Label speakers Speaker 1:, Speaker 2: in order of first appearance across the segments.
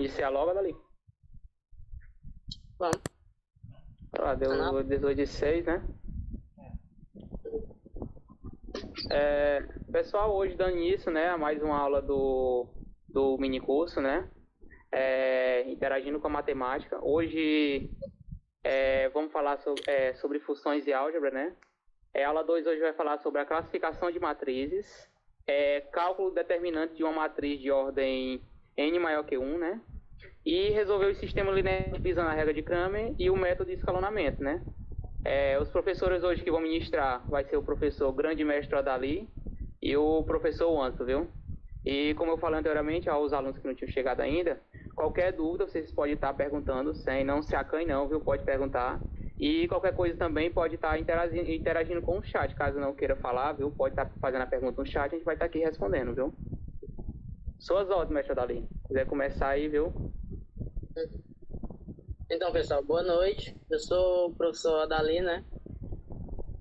Speaker 1: iniciar logo, Dali?
Speaker 2: Vamos.
Speaker 1: Ah, deu 18 de 6, né? Pessoal, hoje dando início, né, a mais uma aula do mini curso, né? Interagindo com a matemática. Hoje vamos falar sobre funções e álgebra, né? A aula 2 hoje vai falar sobre a classificação de matrizes, cálculo determinante de uma matriz de ordem n maior que 1, né? E resolver o sistema linear utilizando a regra de Cramer e o método de escalonamento, né? Os professores hoje que vão ministrar vai ser o professor Grande Mestre Adali e o professor Wanto, viu? E como eu falei anteriormente aos alunos que não tinham chegado ainda, qualquer dúvida vocês podem estar perguntando, sem não se acanhe não, viu? Pode perguntar. E qualquer coisa também pode estar interagindo com o chat, caso não queira falar, viu? Pode estar fazendo a pergunta no chat, a gente vai estar aqui respondendo, viu? Suas ordens, Mestre Adali. Se quiser começar aí, viu?
Speaker 2: Então, pessoal, boa noite. Eu sou o professor Adali, né?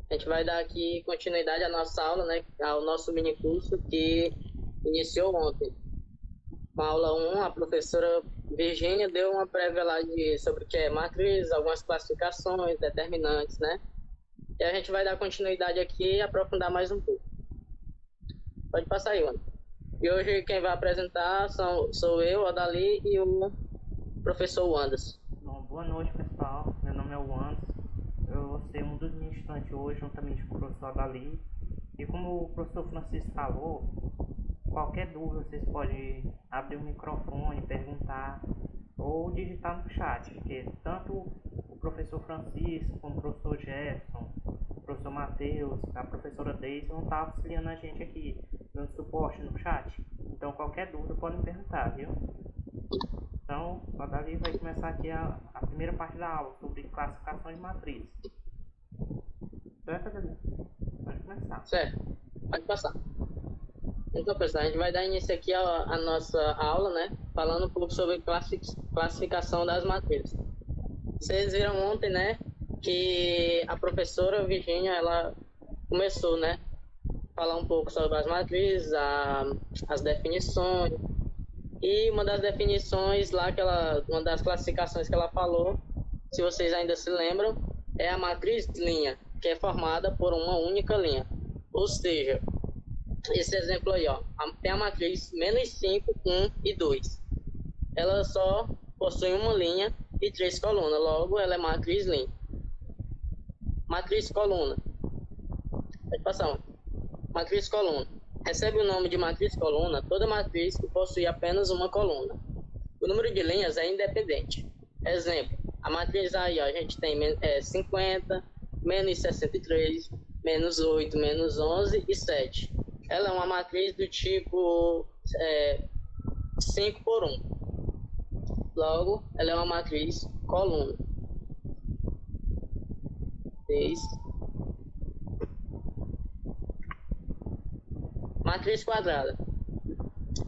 Speaker 2: A gente vai dar aqui continuidade à nossa aula, né? Ao nosso mini curso que iniciou ontem. Com a aula 1, a professora Virgínia deu uma prévia lá sobre o que é matriz, algumas classificações, determinantes, né? E a gente vai dar continuidade aqui e aprofundar mais um pouco. Pode passar aí, mano. E hoje quem vai apresentar sou eu, Adali, e o professor Anderson.
Speaker 3: Bom, boa noite, pessoal. Meu nome é Anderson. Eu vou ser um dos ministrantes hoje, juntamente com o professor Adali. E como o professor Francisco falou, qualquer dúvida vocês podem abrir o microfone, perguntar ou digitar no chat, porque tanto o professor Francisco, como o professor Gerson, o professor Matheus, a professora Deise vão estar auxiliando a gente aqui, dando suporte no chat. Então qualquer dúvida podem perguntar, viu? Então, o Adali vai começar aqui a primeira parte da aula sobre classificação de matriz. Certo, Adali? Pode começar.
Speaker 2: Certo, pode passar. Então, pessoal, a gente vai dar início aqui à nossa aula, né? Falando um pouco sobre classificação das matrizes. Vocês viram ontem, né? Que a professora Virgínia, ela começou, né? Falar um pouco sobre as matrizes, as definições. E uma das definições lá, uma das classificações que ela falou, se vocês ainda se lembram, é a matriz linha, que é formada por uma única linha. Ou seja, esse exemplo aí, ó, tem a matriz -5, 1 e 2. Ela só possui uma linha e 3 colunas, logo ela é matriz linha. Matriz coluna. Pode passar, matriz coluna. Recebe o nome de matriz coluna toda matriz que possui apenas uma coluna. O número de linhas é independente. Exemplo, a matriz aí, ó, a gente tem 50, -63, -8, -11 e 7. Ela é uma matriz do tipo 5 por 1. Logo, ela é uma matriz coluna. Matriz quadrada.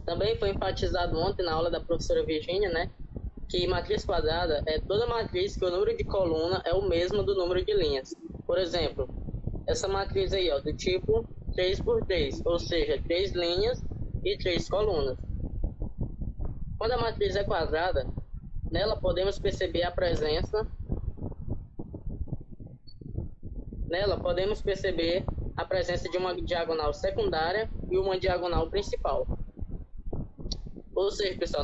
Speaker 2: Também foi enfatizado ontem na aula da professora Virgínia, né? Que matriz quadrada é toda matriz que o número de coluna é o mesmo do número de linhas. Por exemplo, essa matriz aí, ó, do tipo 3 por 3, ou seja, 3 linhas e 3 colunas. Quando a matriz é quadrada, nela podemos perceber a presença de uma diagonal secundária e uma diagonal principal. Ou seja, pessoal,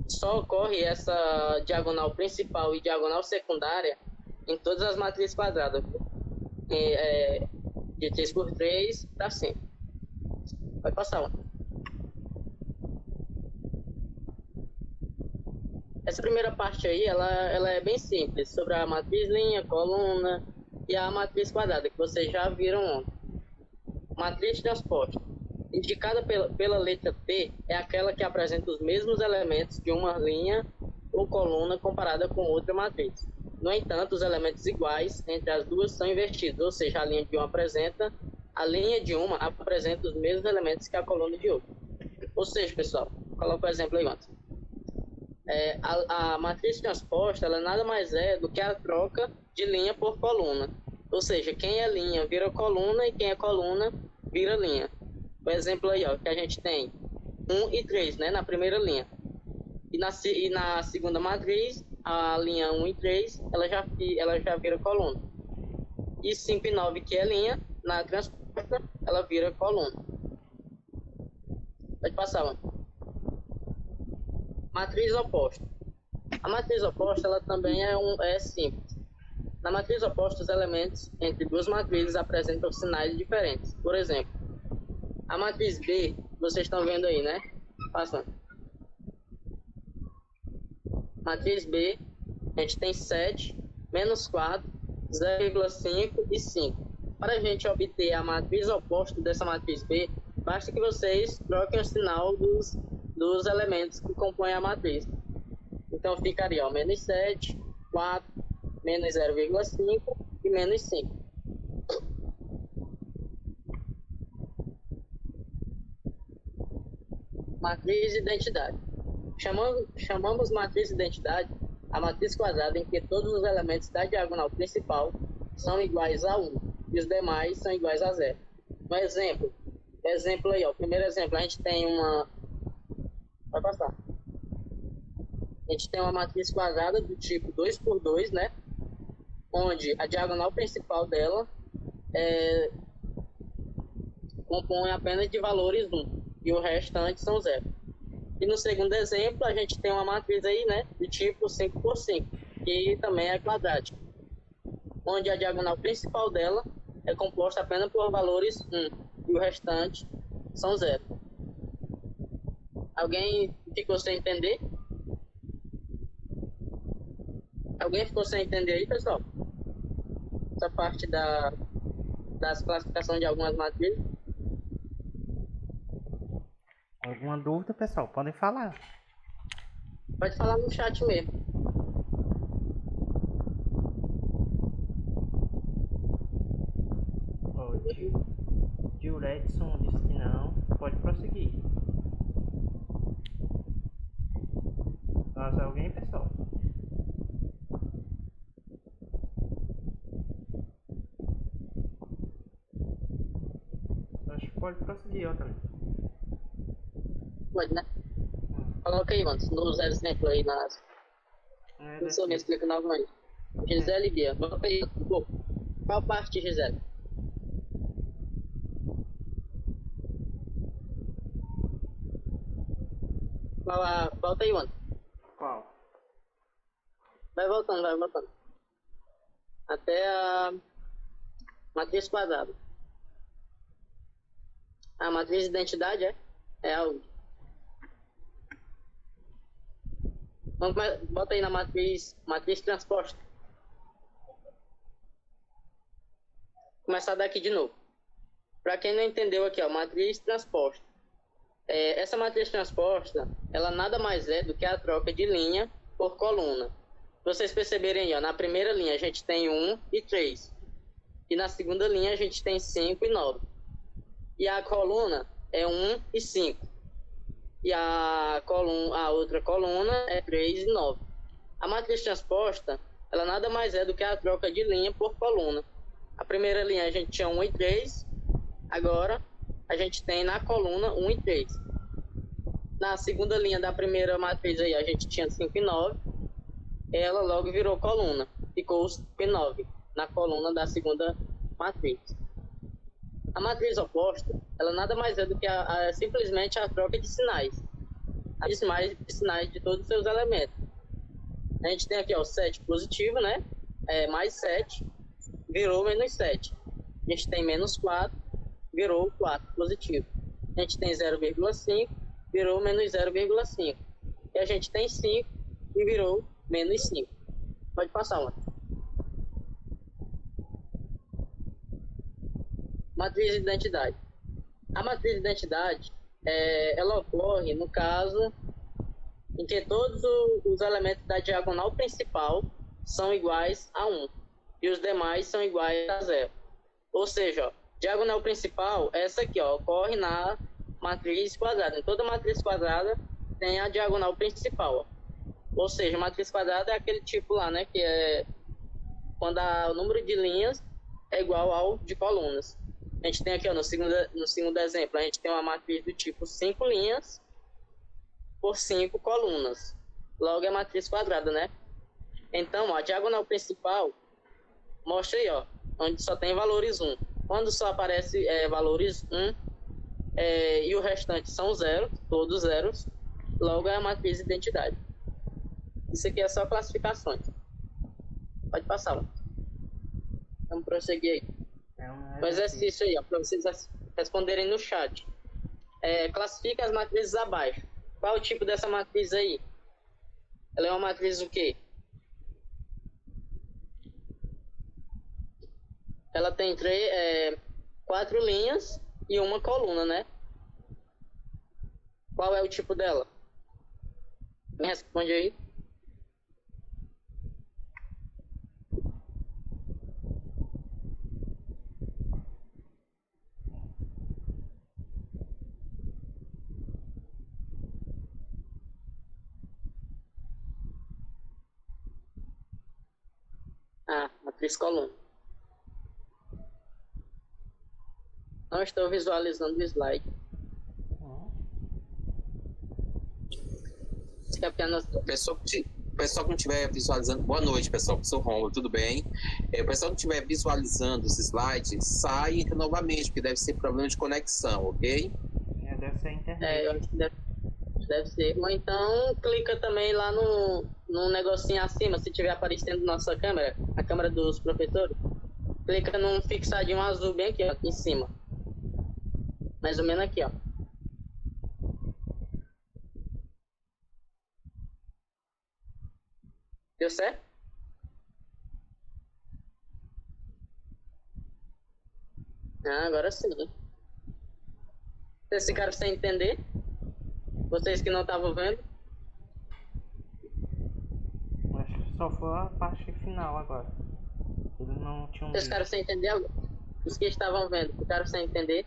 Speaker 2: só ocorre essa diagonal principal e diagonal secundária em todas as matrizes quadradas, de 3 por 3 para cima. Vai passar uma. Essa primeira parte aí, ela é bem simples, sobre a matriz linha, coluna e a matriz quadrada, que vocês já viram ontem. Matriz transposta, indicada pela letra T, é aquela que apresenta os mesmos elementos de uma linha ou coluna comparada com outra matriz. No entanto, os elementos iguais entre as duas são invertidos, ou seja, a linha de uma apresenta os mesmos elementos que a coluna de outra. Ou seja, pessoal, coloca o exemplo aí antes. A matriz transposta, ela nada mais é do que a troca de linha por coluna. Ou seja, quem é linha vira coluna e quem é coluna vira linha. O exemplo aí, ó, que a gente tem 1 e 3, né, na primeira linha. E na segunda matriz, a linha 1 e 3, ela já vira coluna. E 5 e 9, que é linha, na transposta, ela vira coluna. Pode passar, mano. Matriz oposta. A matriz oposta, ela também é simples. Na matriz oposta, os elementos entre duas matrizes apresentam sinais diferentes. Por exemplo, a matriz B, vocês estão vendo aí, né? Passando. Matriz B, a gente tem 7, menos 4, 0,5 e 5. Para a gente obter a matriz oposta dessa matriz B, basta que vocês troquem o sinal dos elementos que compõem a matriz. Então ficaria ó, menos 7, 4, menos 0,5 e menos 5. Matriz de identidade. Chamamos matriz de identidade a matriz quadrada em que todos os elementos da diagonal principal são iguais a 1 e os demais são iguais a 0. Um exemplo aí, ó, primeiro exemplo, a gente tem uma... Vai passar. A gente tem uma matriz quadrada do tipo 2 por 2, né? Onde a diagonal principal dela compõe apenas de valores 1 e o restante são 0. E no segundo exemplo, a gente tem uma matriz aí, né, do tipo 5 por 5, que também é quadrática, onde a diagonal principal dela é composta apenas por valores 1 e o restante são 0. Alguém ficou sem entender? Alguém ficou sem entender aí, pessoal? Essa parte das classificações de algumas matrizes?
Speaker 3: Alguma dúvida, pessoal? Podem falar.
Speaker 2: Pode falar no chat mesmo.
Speaker 3: O tio Edson disse que não. Pode prosseguir. Mais alguém, pessoal? Acho que pode prosseguir, ó, também.
Speaker 2: Pode, né? Coloca aí, mano, nos exemplos aí nas... Não sou mesmo, explica novamente. Gisele e Bia, coloca aí. Pô, qual parte, Gisele? Volta aí, mano.
Speaker 3: Qual?
Speaker 2: Vai voltando, vai voltando. Até a matriz quadrada. A matriz de identidade é a última. Bota aí na matriz transposta. Começar daqui de novo. Para quem não entendeu aqui, ó, matriz transposta. Essa matriz transposta, ela nada mais é do que a troca de linha por coluna. Se vocês perceberem aí, ó, na primeira linha a gente tem 1 e 3. E na segunda linha a gente tem 5 e 9. E a coluna é 1 e 5. E a outra coluna é 3 e 9. A matriz transposta, ela nada mais é do que a troca de linha por coluna. A primeira linha a gente tinha 1 e 3, agora a gente tem na coluna 1 e 3. Na segunda linha da primeira matriz aí a gente tinha 5 e 9, ela logo virou coluna, ficou 5 e 9 na coluna da segunda matriz. A matriz oposta, ela nada mais é do que simplesmente a troca de sinais. De sinais de todos os seus elementos. A gente tem aqui ó, o 7 positivo, né? Mais 7, virou menos 7. A gente tem menos 4, virou 4 positivo. A gente tem 0,5, virou menos 0,5. E a gente tem 5 e virou menos 5. Pode passar, mano. Matriz de identidade. A matriz de identidade, ela ocorre no caso em que todos os elementos da diagonal principal são iguais a 1 e os demais são iguais a 0. Ou seja, ó, diagonal principal, essa aqui, ó, ocorre na matriz quadrada. Em toda matriz quadrada tem a diagonal principal. Ó. Ou seja, matriz quadrada é aquele tipo lá, né, que é quando o número de linhas é igual ao de colunas. A gente tem aqui, ó, no segundo exemplo, a gente tem uma matriz do tipo 5 linhas por 5 colunas. logo é matriz quadrada, né? Então, ó, a diagonal principal mostra aí, ó, onde só tem valores 1. Quando só aparece valores 1 e o restante são zeros, todos zeros, logo é a matriz de identidade. Isso aqui é só classificações. Pode passar, ó. Vamos prosseguir aí. O exercício aí, ó, para vocês responderem no chat. Classifica as matrizes abaixo. Qual o tipo dessa matriz aí? Ela é uma matriz o quê? Ela tem 4 linhas e uma coluna, né? Qual é o tipo dela? Me responde aí. Matriz coluna. Não estou visualizando o slide.
Speaker 4: Pessoal que não estiver visualizando, boa noite, pessoal. Sou Romulo, tudo bem? O pessoal que estiver visualizando os slides, sai e entra novamente, porque deve ser problema de conexão, ok?
Speaker 3: Deve ser a internet.
Speaker 2: Eu acho que deve ser. Ou então, clica também lá no negocinho acima, se tiver aparecendo nossa câmera, a câmera dos professores. Clica num fixadinho azul bem aqui, ó, aqui em cima. Mais ou menos aqui, ó. Deu certo? Agora sim. Vocês ficaram sem entender? Vocês que não estavam vendo?
Speaker 3: Acho que só foi a parte final agora. Eles não tinham
Speaker 2: Vocês ficaram sem entender algo? Os que estavam vendo, ficaram sem entender?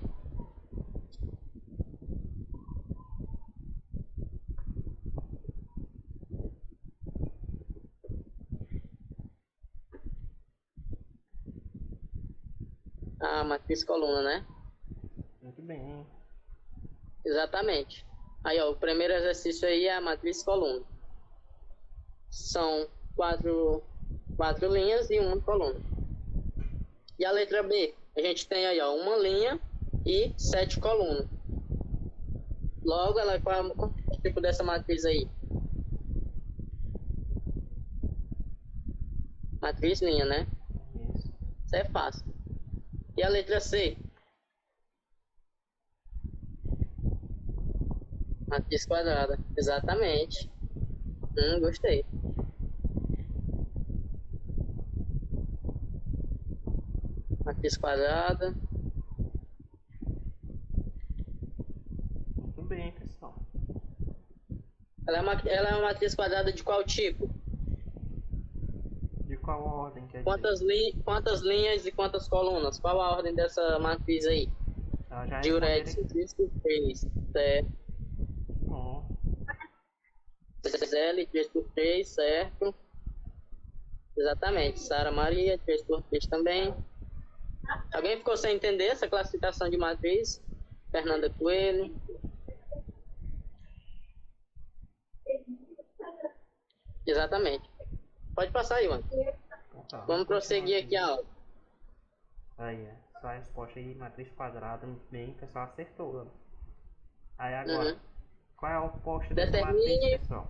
Speaker 2: Matriz coluna, né?
Speaker 3: Muito bem.
Speaker 2: Exatamente. Aí, ó, o primeiro exercício aí é a matriz coluna. São quatro linhas e uma coluna. E a letra B? A gente tem aí, ó, uma linha e 7 colunas. Logo, qual é o tipo dessa matriz aí? Matriz linha, né? Isso é fácil. E a letra C? Matriz quadrada. Exatamente. Gostei. Matriz quadrada.
Speaker 3: Muito bem, pessoal.
Speaker 2: Ela é uma matriz quadrada de qual tipo?
Speaker 3: De qual ordem quer
Speaker 2: Quantas linhas e quantas colunas? Qual a ordem dessa matriz aí? Diurético, 3 por 3. Certo. L, 3 por 3, certo. Exatamente. Sara Maria, 3 por 3 também. Alguém ficou sem entender essa classificação de matriz? Fernanda Coelho. Exatamente. Pode passar aí, Ivan. Vamos prosseguir aqui a aula.
Speaker 3: Aí, só a resposta aí, matriz quadrada, muito bem, o pessoal acertou. Aí agora, qual é o oposto dessa matriz, pessoal?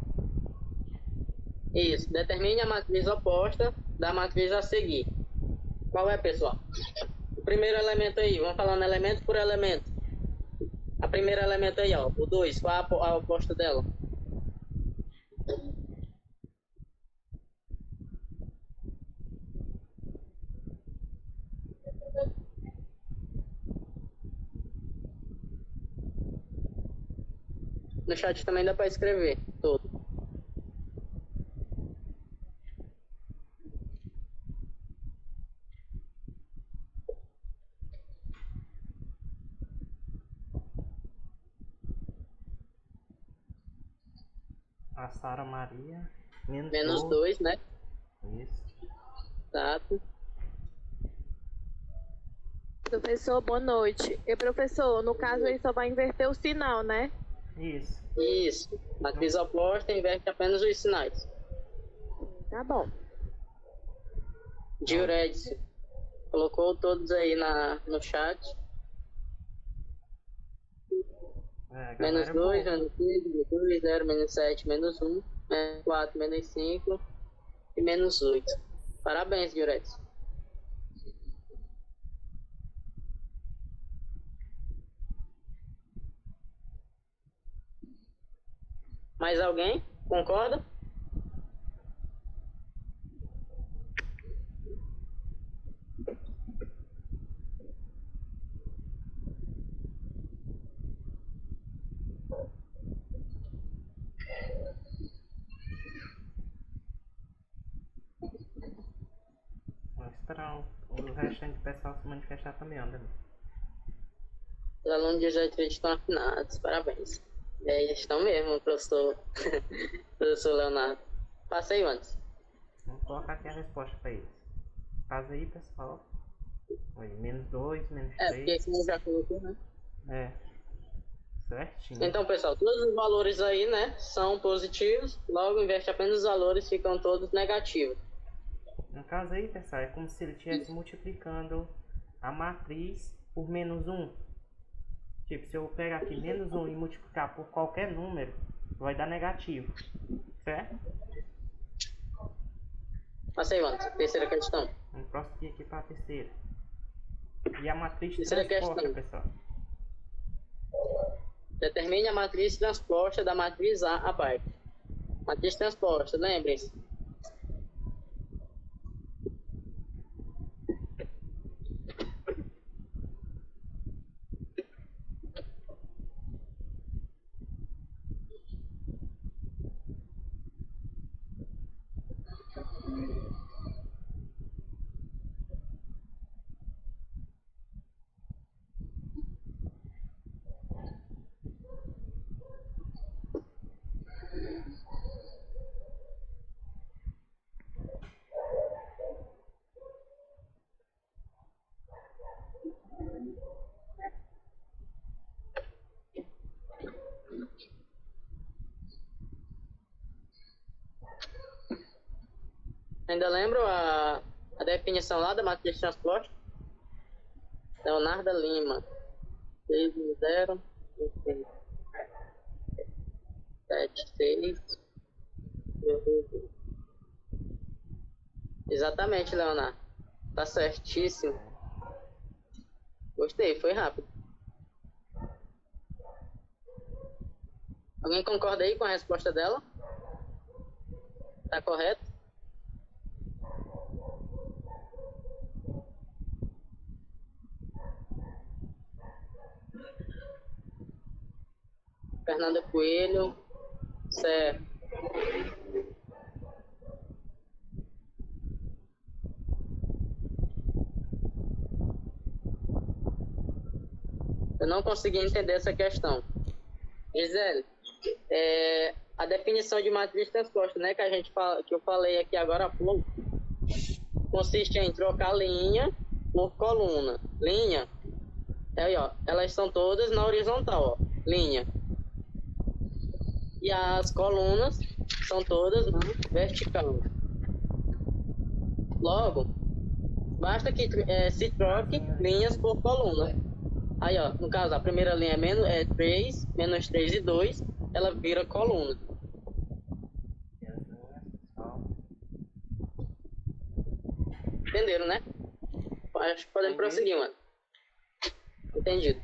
Speaker 2: Isso, determine a matriz oposta da matriz a seguir. Qual é, pessoal? O primeiro elemento aí, vamos falando elemento por elemento. A primeira elemento aí, ó, o 2, qual é a oposta dela? No chat também dá para escrever tudo.
Speaker 3: A Sara Maria,
Speaker 2: menos 2, né?
Speaker 3: Isso.
Speaker 2: Exato.
Speaker 5: Professor, boa noite. E professor, no caso aí só vai inverter o sinal, né?
Speaker 3: Isso.
Speaker 2: Isso. Matriz oposta inverte apenas os sinais.
Speaker 5: Tá bom.
Speaker 2: Diurético. Colocou todos aí no chat. Menos 2, menos 3, menos 2, 0, menos 7, menos 1, menos 4, menos 5 e menos 8. Parabéns, Diurex. Mais alguém? Concorda?
Speaker 3: Vamos esperar o restante do pessoal se manifestar também, André.
Speaker 2: Os alunos de J3 estão afinados, parabéns. Eles estão mesmo, professor, professor Leonardo. Passa aí, antes.
Speaker 3: Vamos colocar aqui a resposta para eles. Faz aí, pessoal. Oi, menos 2, menos 3.
Speaker 2: Porque esse já colocou, né?
Speaker 3: É. Certinho.
Speaker 2: Então, pessoal, todos os valores aí, né, são positivos. Logo, inverte apenas os valores, ficam todos negativos.
Speaker 3: No caso aí, pessoal, é como se ele estivesse multiplicando a matriz por menos 1. Tipo, se eu pegar aqui menos 1 e multiplicar por qualquer número, vai dar negativo. Certo?
Speaker 2: Passa aí, antes. Terceira questão.
Speaker 3: Vamos prosseguir aqui para a terceira. E a matriz
Speaker 2: Terceira
Speaker 3: transposta,
Speaker 2: questão.
Speaker 3: pessoal.
Speaker 2: Determine a matriz transposta da matriz A abaixo. Matriz transposta, lembrem-se. Ainda lembro a definição lá da matriz transposta? Leonardo Lima. 6, 0, 7, 6. Exatamente, Leonardo. Tá certíssimo. Gostei, foi rápido. Alguém concorda aí com a resposta dela? Tá correto? Fernanda Coelho. Certo. Eu não consegui entender essa questão. Gisele, a definição de matriz transposta, né, que eu falei aqui agora há pouco, consiste em trocar linha por coluna. Linha, aí, ó, elas são todas na horizontal, ó, linha. E as colunas são todas na vertical. Logo, basta que se troque linhas por coluna. Aí, ó, no caso, a primeira linha é 3, menos 3 e 2, ela vira coluna. Entenderam, né? Acho que podemos prosseguir, mano. Entendido.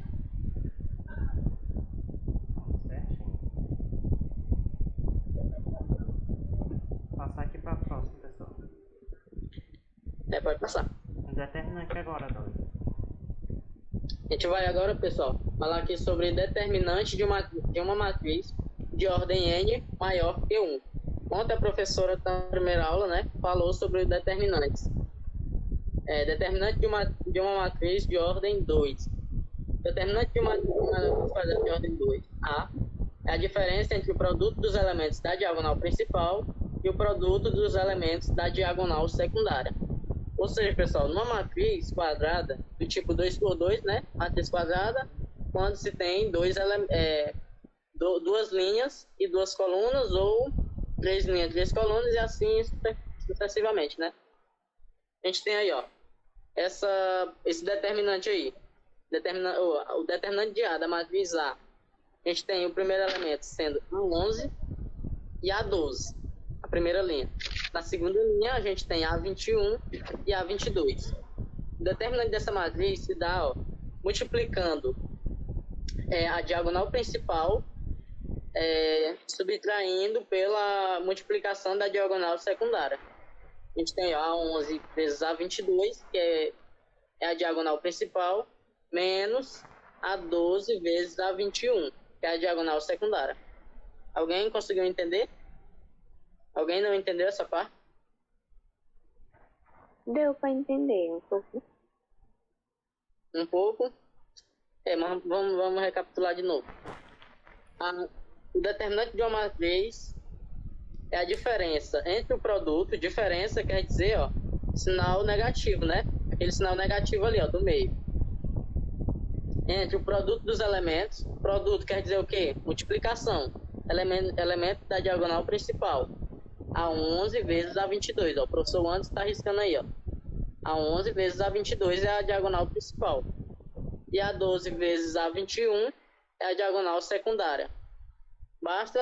Speaker 3: Passar aqui para a próxima, pessoal.
Speaker 2: Pode passar.
Speaker 3: Determinante agora, Dói.
Speaker 2: A gente vai agora, pessoal, falar aqui sobre determinante de uma matriz de ordem n maior que 1. Ontem a professora, na primeira aula, né, falou sobre determinantes. Determinante de uma matriz de ordem 2. Determinante de uma matriz de ordem 2. A é a diferença entre o produto dos elementos da diagonal principal e o produto dos elementos da diagonal secundária. Ou seja, pessoal, numa matriz quadrada do tipo 2 por 2, né? Matriz quadrada, quando se tem duas linhas e duas colunas, ou três linhas, três colunas, e assim sucessivamente, né? A gente tem aí, ó, esse determinante aí, o determinante de A da matriz A. A gente tem o primeiro elemento sendo A11 e A12, a primeira linha. Na segunda linha, a gente tem A21 e A22. O determinante dessa matriz se dá, ó, multiplicando a diagonal principal, subtraindo pela multiplicação da diagonal secundária. A gente tem A11 vezes A22, que é a diagonal principal, menos A12 vezes A21, que é a diagonal secundária. Alguém conseguiu entender? Alguém não entendeu essa parte?
Speaker 5: Deu para entender um pouco.
Speaker 2: Um pouco? Mas vamos recapitular de novo. O determinante de uma matriz é a diferença entre o produto. Diferença quer dizer, ó, sinal negativo, né? Aquele sinal negativo ali, ó, do meio. Entre o produto dos elementos. Produto quer dizer o quê? Multiplicação. Elemento da diagonal principal. A11 vezes A22. Ó, o professor Anderson está riscando aí, ó. A11 vezes A22 é a diagonal principal. E A12 vezes A21 é a diagonal secundária. Basta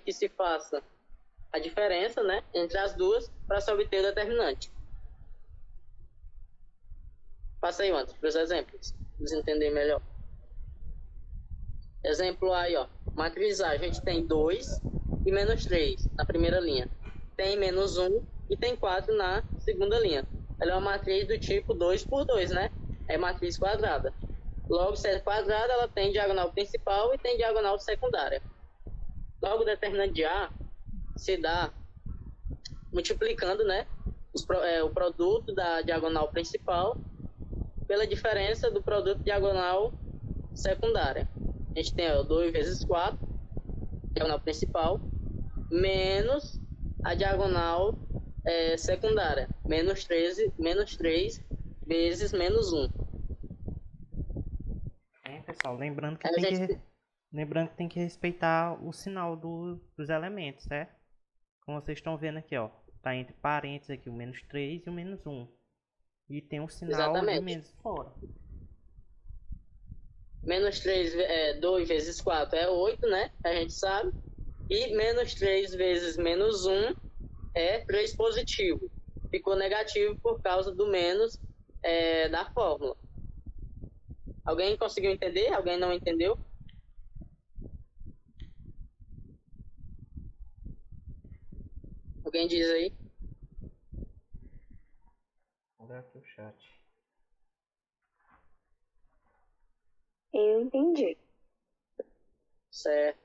Speaker 2: que se faça a diferença, né, entre as duas para se obter o determinante. Passa aí, Anderson, para os exemplos, para vocês entenderem melhor. Exemplo aí, ó. Matriz A, a gente tem 2 e menos 3 na primeira linha. Tem menos 1 e tem 4 na segunda linha. Ela é uma matriz do tipo 2 por 2, né? É matriz quadrada. Logo, se é quadrada, ela tem diagonal principal e tem diagonal secundária. Logo, o determinante de A se dá multiplicando, né, o produto da diagonal principal pela diferença do produto diagonal secundária. A gente tem, ó, 2 vezes 4, diagonal principal, menos a diagonal secundária, menos 3 vezes menos 1.
Speaker 3: Pessoal, lembrando que tem que respeitar o sinal dos elementos, certo? Como vocês estão vendo aqui, ó, tá entre parênteses aqui o menos 3 e o menos 1. E tem um sinal de menos fora.
Speaker 2: Menos 3, 2 vezes 4 é 8, né? A gente sabe. E menos 3 vezes menos 1 é 3 positivo. Ficou negativo por causa do menos da fórmula. Alguém conseguiu entender? Alguém não entendeu? Alguém diz aí?
Speaker 3: Vou dar aqui o chat.
Speaker 5: Eu entendi.
Speaker 2: Certo.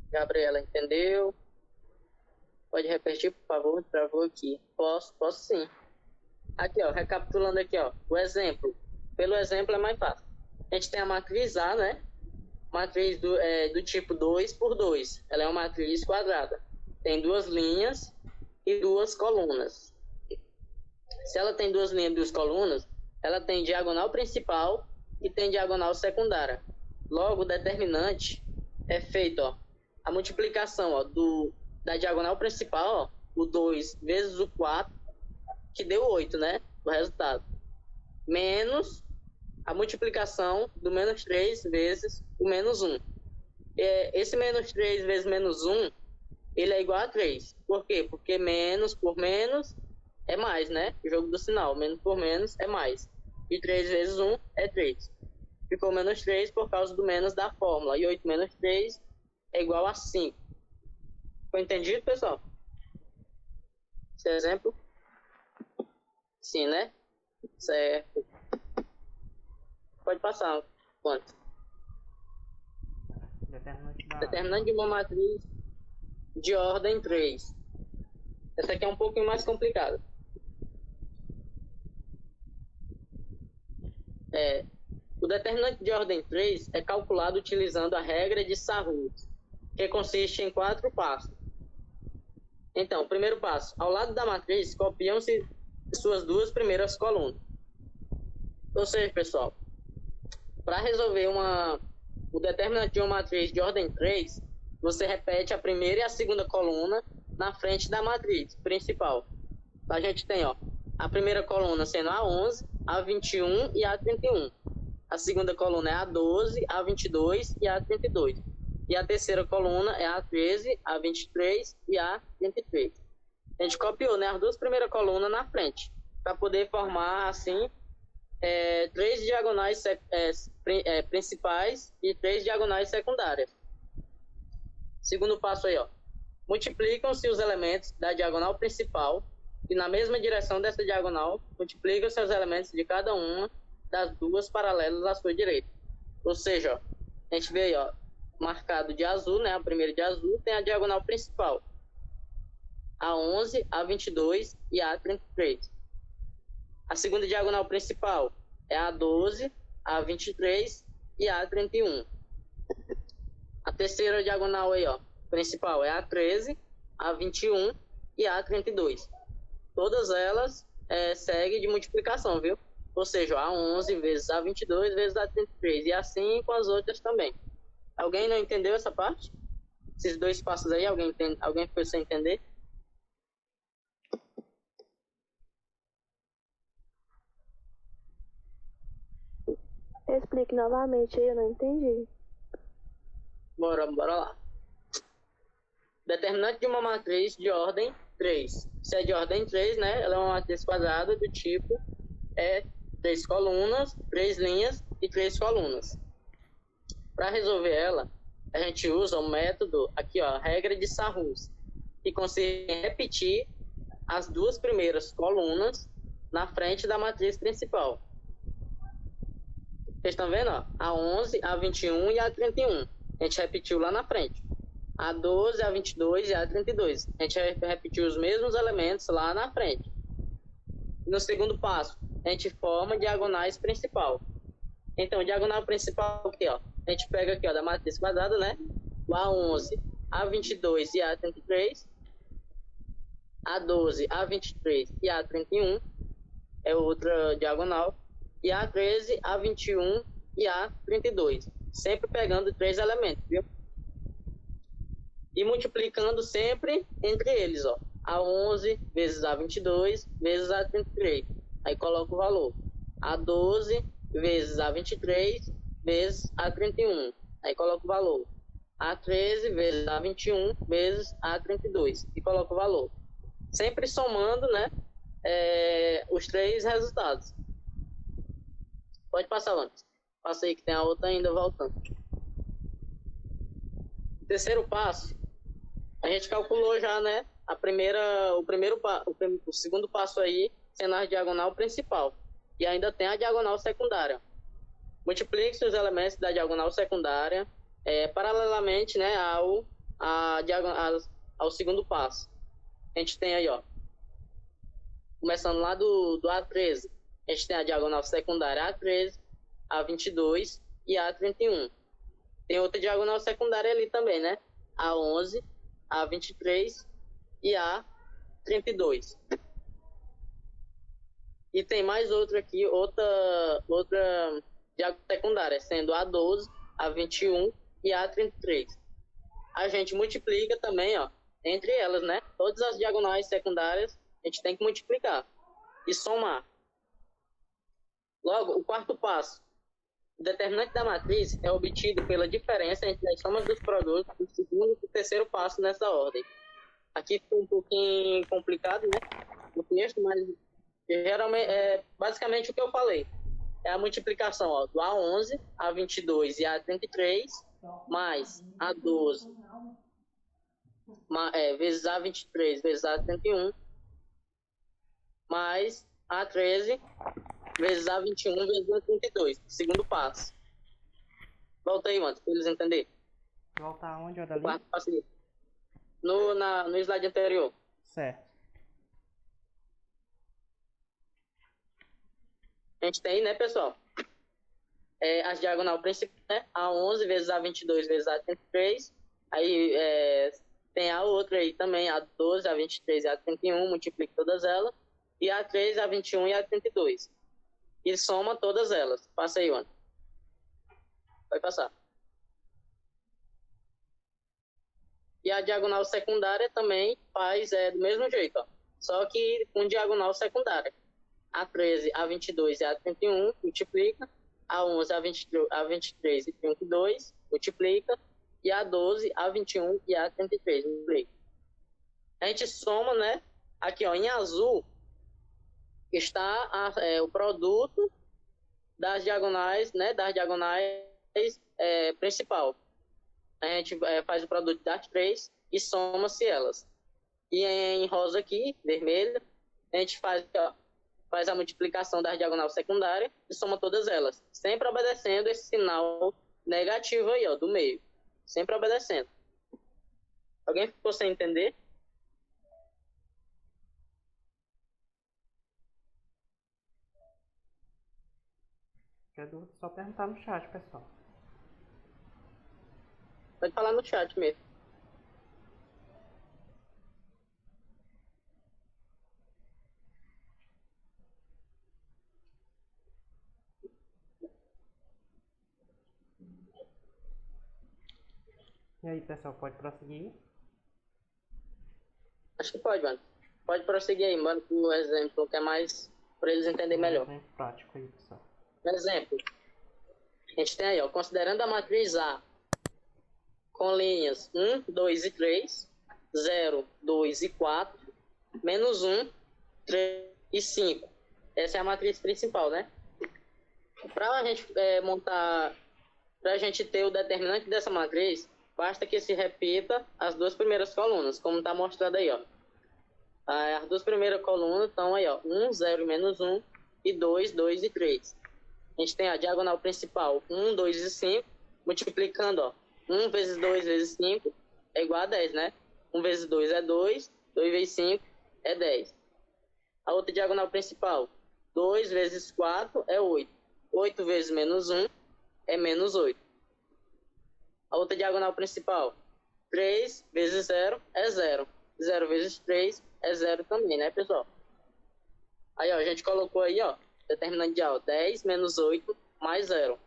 Speaker 2: Gabriela, entendeu? Pode repetir, por favor? Travou aqui. Posso sim. Aqui, ó, recapitulando aqui, ó, o exemplo. Pelo exemplo é mais fácil. A gente tem a matriz A, né? Matriz do tipo 2 por 2. Ela é uma matriz quadrada. Tem duas linhas e duas colunas. Se ela tem duas linhas e duas colunas, ela tem diagonal principal e tem diagonal secundária. Logo, o determinante é feito, ó, a multiplicação, ó, da diagonal principal, ó, o 2 vezes o 4, que deu 8, né? O resultado. Menos a multiplicação do menos 3 vezes o menos 1. Esse menos 3 vezes menos 1, ele é igual a 3. Por quê? Porque menos por menos é mais, né? O jogo do sinal. Menos por menos é mais. E 3 vezes 1 é 3. Ficou menos 3 por causa do menos da fórmula. E 8 menos 3 é igual a 5. Foi entendido, pessoal? Esse exemplo? Sim, né? Certo. Pode passar. Quanto? Determinante de uma matriz de ordem 3. Essa aqui é um pouquinho mais complicada. O determinante de ordem 3 é calculado utilizando a regra de Sarrut, que consiste em 4 passos. Então, primeiro passo. Ao lado da matriz, copiam-se suas duas primeiras colunas. Ou seja, pessoal, para resolver o determinante de uma matriz de ordem 3, você repete a primeira e a segunda coluna na frente da matriz principal. A gente tem, ó, a primeira coluna sendo a 11, a 21 e a 31. A segunda coluna é a 12, a 22 e a 32. E a terceira coluna é a 13, a 23 e a 33. A gente copiou, né, as duas primeiras colunas na frente, para poder formar, assim, 3 diagonais principais e 3 diagonais secundárias. Segundo passo aí, ó. Multiplicam-se os elementos da diagonal principal e na mesma direção dessa diagonal, multiplicam-se os elementos de cada uma das duas paralelas à sua direita. Ou seja, ó, a gente vê aí, ó, marcado de azul, né? A primeira de azul tem a diagonal principal. A 11, a 22 e a 33. A segunda diagonal principal é a 12, a 23 e a 31. A terceira diagonal aí, ó, principal é a 13, a 21 e a 32. Todas elas seguem de multiplicação, viu? Ou seja, a 11 vezes a 22 vezes a 33. E assim com as outras também. Alguém não entendeu essa parte? Esses dois passos aí, alguém foi sem entender?
Speaker 5: Explique novamente aí, eu não entendi.
Speaker 2: Bora lá. Determinante de uma matriz de ordem 3. Se é de ordem 3, né? Ela é uma matriz quadrada do tipo 3 colunas, 3 linhas e 3 colunas. Para resolver ela, a gente usa o método, aqui ó, a regra de Sarrus, que consiste em repetir as duas primeiras colunas na frente da matriz principal. Vocês estão vendo, ó? A 11, a 21 e a 31. A gente repetiu lá na frente. A 12, a 22 e a 32. A gente repetiu os mesmos elementos lá na frente. No segundo passo, a gente forma diagonais principal. Então, diagonal principal aqui, ó. A gente pega aqui, ó, da matriz quadrada, né? O A11, A22 e A33. A12, A23 e A31 é outra diagonal. E A13, A21 e A32. Sempre pegando 3 elementos, viu? E multiplicando sempre entre eles, ó. A11 vezes A22 vezes A33. Aí coloca o valor. A12 vezes A23 vezes A31. Aí coloca o valor. A13 vezes A21 vezes A32. E coloca o valor. Sempre somando, né? Os 3 resultados. Pode passar antes. Passa aí que tem a outra ainda voltando. Terceiro passo, a gente calculou já, né? O segundo passo aí, sendo a diagonal principal. E ainda tem a diagonal secundária. Multiplique os elementos da diagonal secundária paralelamente, né, ao segundo passo. A gente tem aí, ó, começando lá do A13, a gente tem a diagonal secundária A13, A22 e A31. Tem outra diagonal secundária ali também, né? A11, A23 e A32. E tem mais outra aqui, outra diagonal secundária, sendo A12, A21 e A33. A gente multiplica também, ó, entre elas, né? Todas as diagonais secundárias a gente tem que multiplicar e somar. Logo, o quarto passo. O determinante da matriz é obtido pela diferença entre as somas dos produtos do segundo e terceiro passo nessa ordem. Aqui ficou um pouquinho complicado, né? O texto, mas geralmente basicamente o que eu falei. É a multiplicação, ó, do A11, A22 e A33 mais A12 vezes A23 vezes A31 mais A13 vezes A21 vezes A32, segundo passo. Volta aí, mano, para eles entenderem.
Speaker 3: Voltar aonde, Odalino?
Speaker 2: Quarto passo aí. No slide anterior.
Speaker 3: Certo.
Speaker 2: A gente tem, né, pessoal? As diagonal principal, né? A11 vezes A22 vezes A33. Aí tem a outra aí também, A12, A23 e A31, multiplica todas elas. E A3, A21 e A32. e soma todas elas. Passa aí, Ana. Vai passar. E a diagonal secundária também faz do mesmo jeito, ó. Só que com diagonal secundária. A13, A22 e A31 multiplica. A11, A23 e 32 multiplica. E A12, A21 e A33 multiplica. A gente soma, né? Aqui, ó, em azul está o produto das diagonais, né? Das diagonais principal. A gente faz o produto das três e soma-se elas. E em rosa aqui, vermelho, a gente faz a multiplicação da diagonal secundária e soma todas elas. Sempre obedecendo esse sinal negativo aí, ó, do meio. Sempre obedecendo. Alguém ficou sem entender?
Speaker 3: Qualquer dúvida, só perguntar no chat, pessoal.
Speaker 2: Pode falar no chat mesmo.
Speaker 3: E aí, pessoal, pode prosseguir?
Speaker 2: Acho que pode, mano. Pode prosseguir aí, mano, com o exemplo, que é mais para eles entenderem melhor.
Speaker 3: Um exemplo prático aí, pessoal.
Speaker 2: Exemplo. A gente tem aí, ó, considerando a matriz A com linhas 1, 2 e 3, 0, 2 e 4, menos 1, 3 e 5. Essa é a matriz principal, né? Para a gente montar, para a gente ter o determinante dessa matriz, basta que se repita as duas primeiras colunas, como está mostrado aí, ó. As duas primeiras colunas estão aí, ó, 1, 0 e menos 1, e 2, 2 e 3. A gente tem a diagonal principal 1, 2 e 5, multiplicando, ó, 1 vezes 2 vezes 5 é igual a 10, né? 1 vezes 2 é 2, 2 vezes 5 é 10. A outra diagonal principal, 2 vezes 4 é 8. 8 vezes menos 1 é menos 8. A outra diagonal principal, 3 vezes 0 é 0. 0 vezes 3 é 0 também, né, pessoal? Aí, ó, a gente colocou aí, ó, determinante de 10 menos 8 mais 0.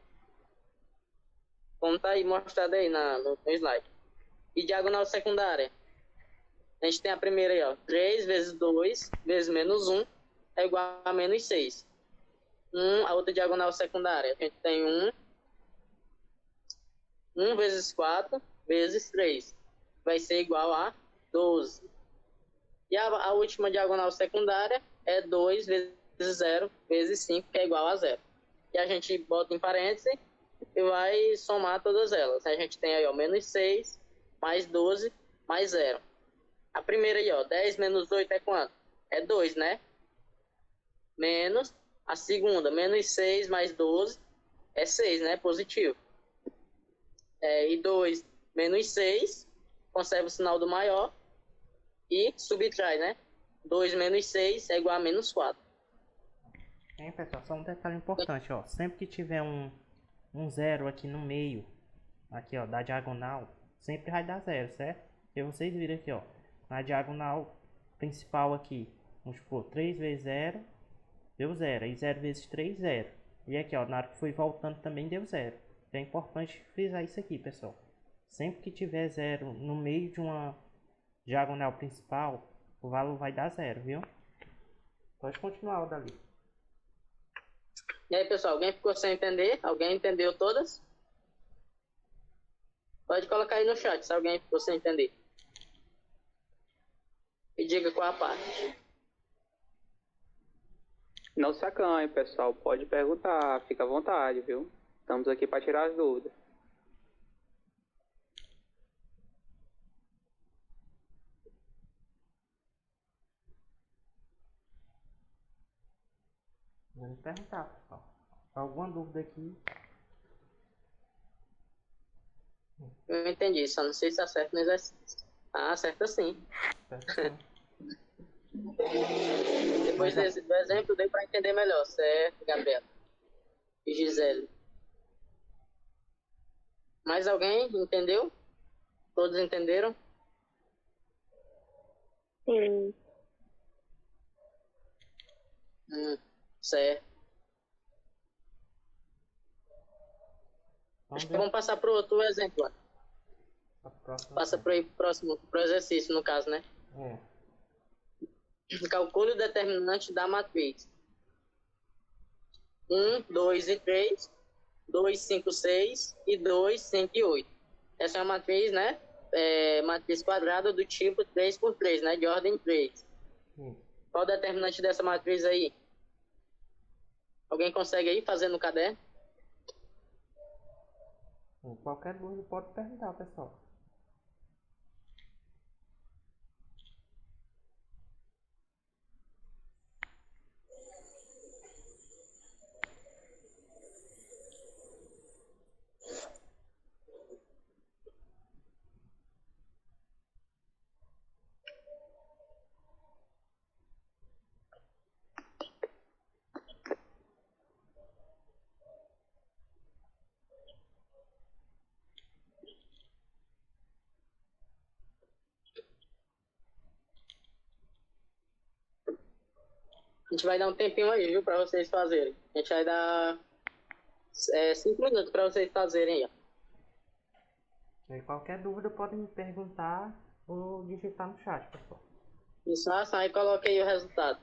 Speaker 2: Como tá aí mostrado aí no slide. E diagonal secundária. A gente tem a primeira aí, ó. 3 vezes 2 vezes menos 1 é igual a menos 6. A outra diagonal secundária. A gente tem 1 vezes 4 vezes 3. Vai ser igual a 12. E a última diagonal secundária é 2 vezes 0 vezes 5, que é igual a 0. E a gente bota em parênteses e vai somar todas elas. A gente tem aí, ó, menos 6, mais 12, mais 0. A primeira aí, ó, 10 menos 8 é quanto? É 2, né? Menos. A segunda, menos 6 mais 12 é 6, né? Positivo. E 2 menos 6, conserva o sinal do maior e subtrai, né? 2 menos 6 é igual a menos 4.
Speaker 3: Hein, pessoal, só um detalhe importante, ó. Sempre que tiver um zero aqui no meio, aqui, ó, da diagonal, sempre vai dar zero, certo? E vocês viram aqui, ó, na diagonal principal aqui, vamos supor, 3 vezes 0, deu 0. E 0 vezes 3, 0. E aqui, ó, na hora que foi voltando também deu 0. Então é importante frisar isso aqui, pessoal. Sempre que tiver 0 no meio de uma diagonal principal, o valor vai dar 0, viu? Pode continuar, Dali.
Speaker 2: E aí, pessoal, alguém ficou sem entender? Alguém entendeu todas? Pode colocar aí no chat se alguém ficou sem entender. E diga qual a parte.
Speaker 1: Não se acanhe, pessoal. Pode perguntar. Fica à vontade, viu? Estamos aqui para tirar as dúvidas.
Speaker 3: Vamos perguntar, pessoal. Alguma dúvida aqui?
Speaker 2: Eu entendi, só não sei se acerta no exercício. Ah, acerta sim. Depois do exemplo, deu para entender melhor, certo, Gabriel? E Gisele. Mais alguém entendeu? Todos entenderam?
Speaker 5: Sim.
Speaker 2: Certo.
Speaker 3: Vamos ver
Speaker 2: Vamos passar para outro exemplo.
Speaker 3: a próxima.
Speaker 2: Passa para o próximo pro exercício, no caso, né?
Speaker 3: É.
Speaker 2: Calcule o determinante da matriz. 1, 2 e 3, 2, 5, 6 e 2, 5 e 8. Essa é uma matriz, né? Matriz quadrada do tipo 3 por 3, né? De ordem 3. Qual o determinante dessa matriz aí? Alguém consegue aí fazer no caderno?
Speaker 3: Qualquer dúvida pode perguntar, pessoal.
Speaker 2: A gente vai dar um tempinho aí, viu? Para vocês fazerem. A gente vai dar 5 minutos para vocês fazerem aí.
Speaker 3: E qualquer dúvida pode me perguntar ou digitar no chat, pessoal.
Speaker 2: Isso, aí coloca aí o resultado.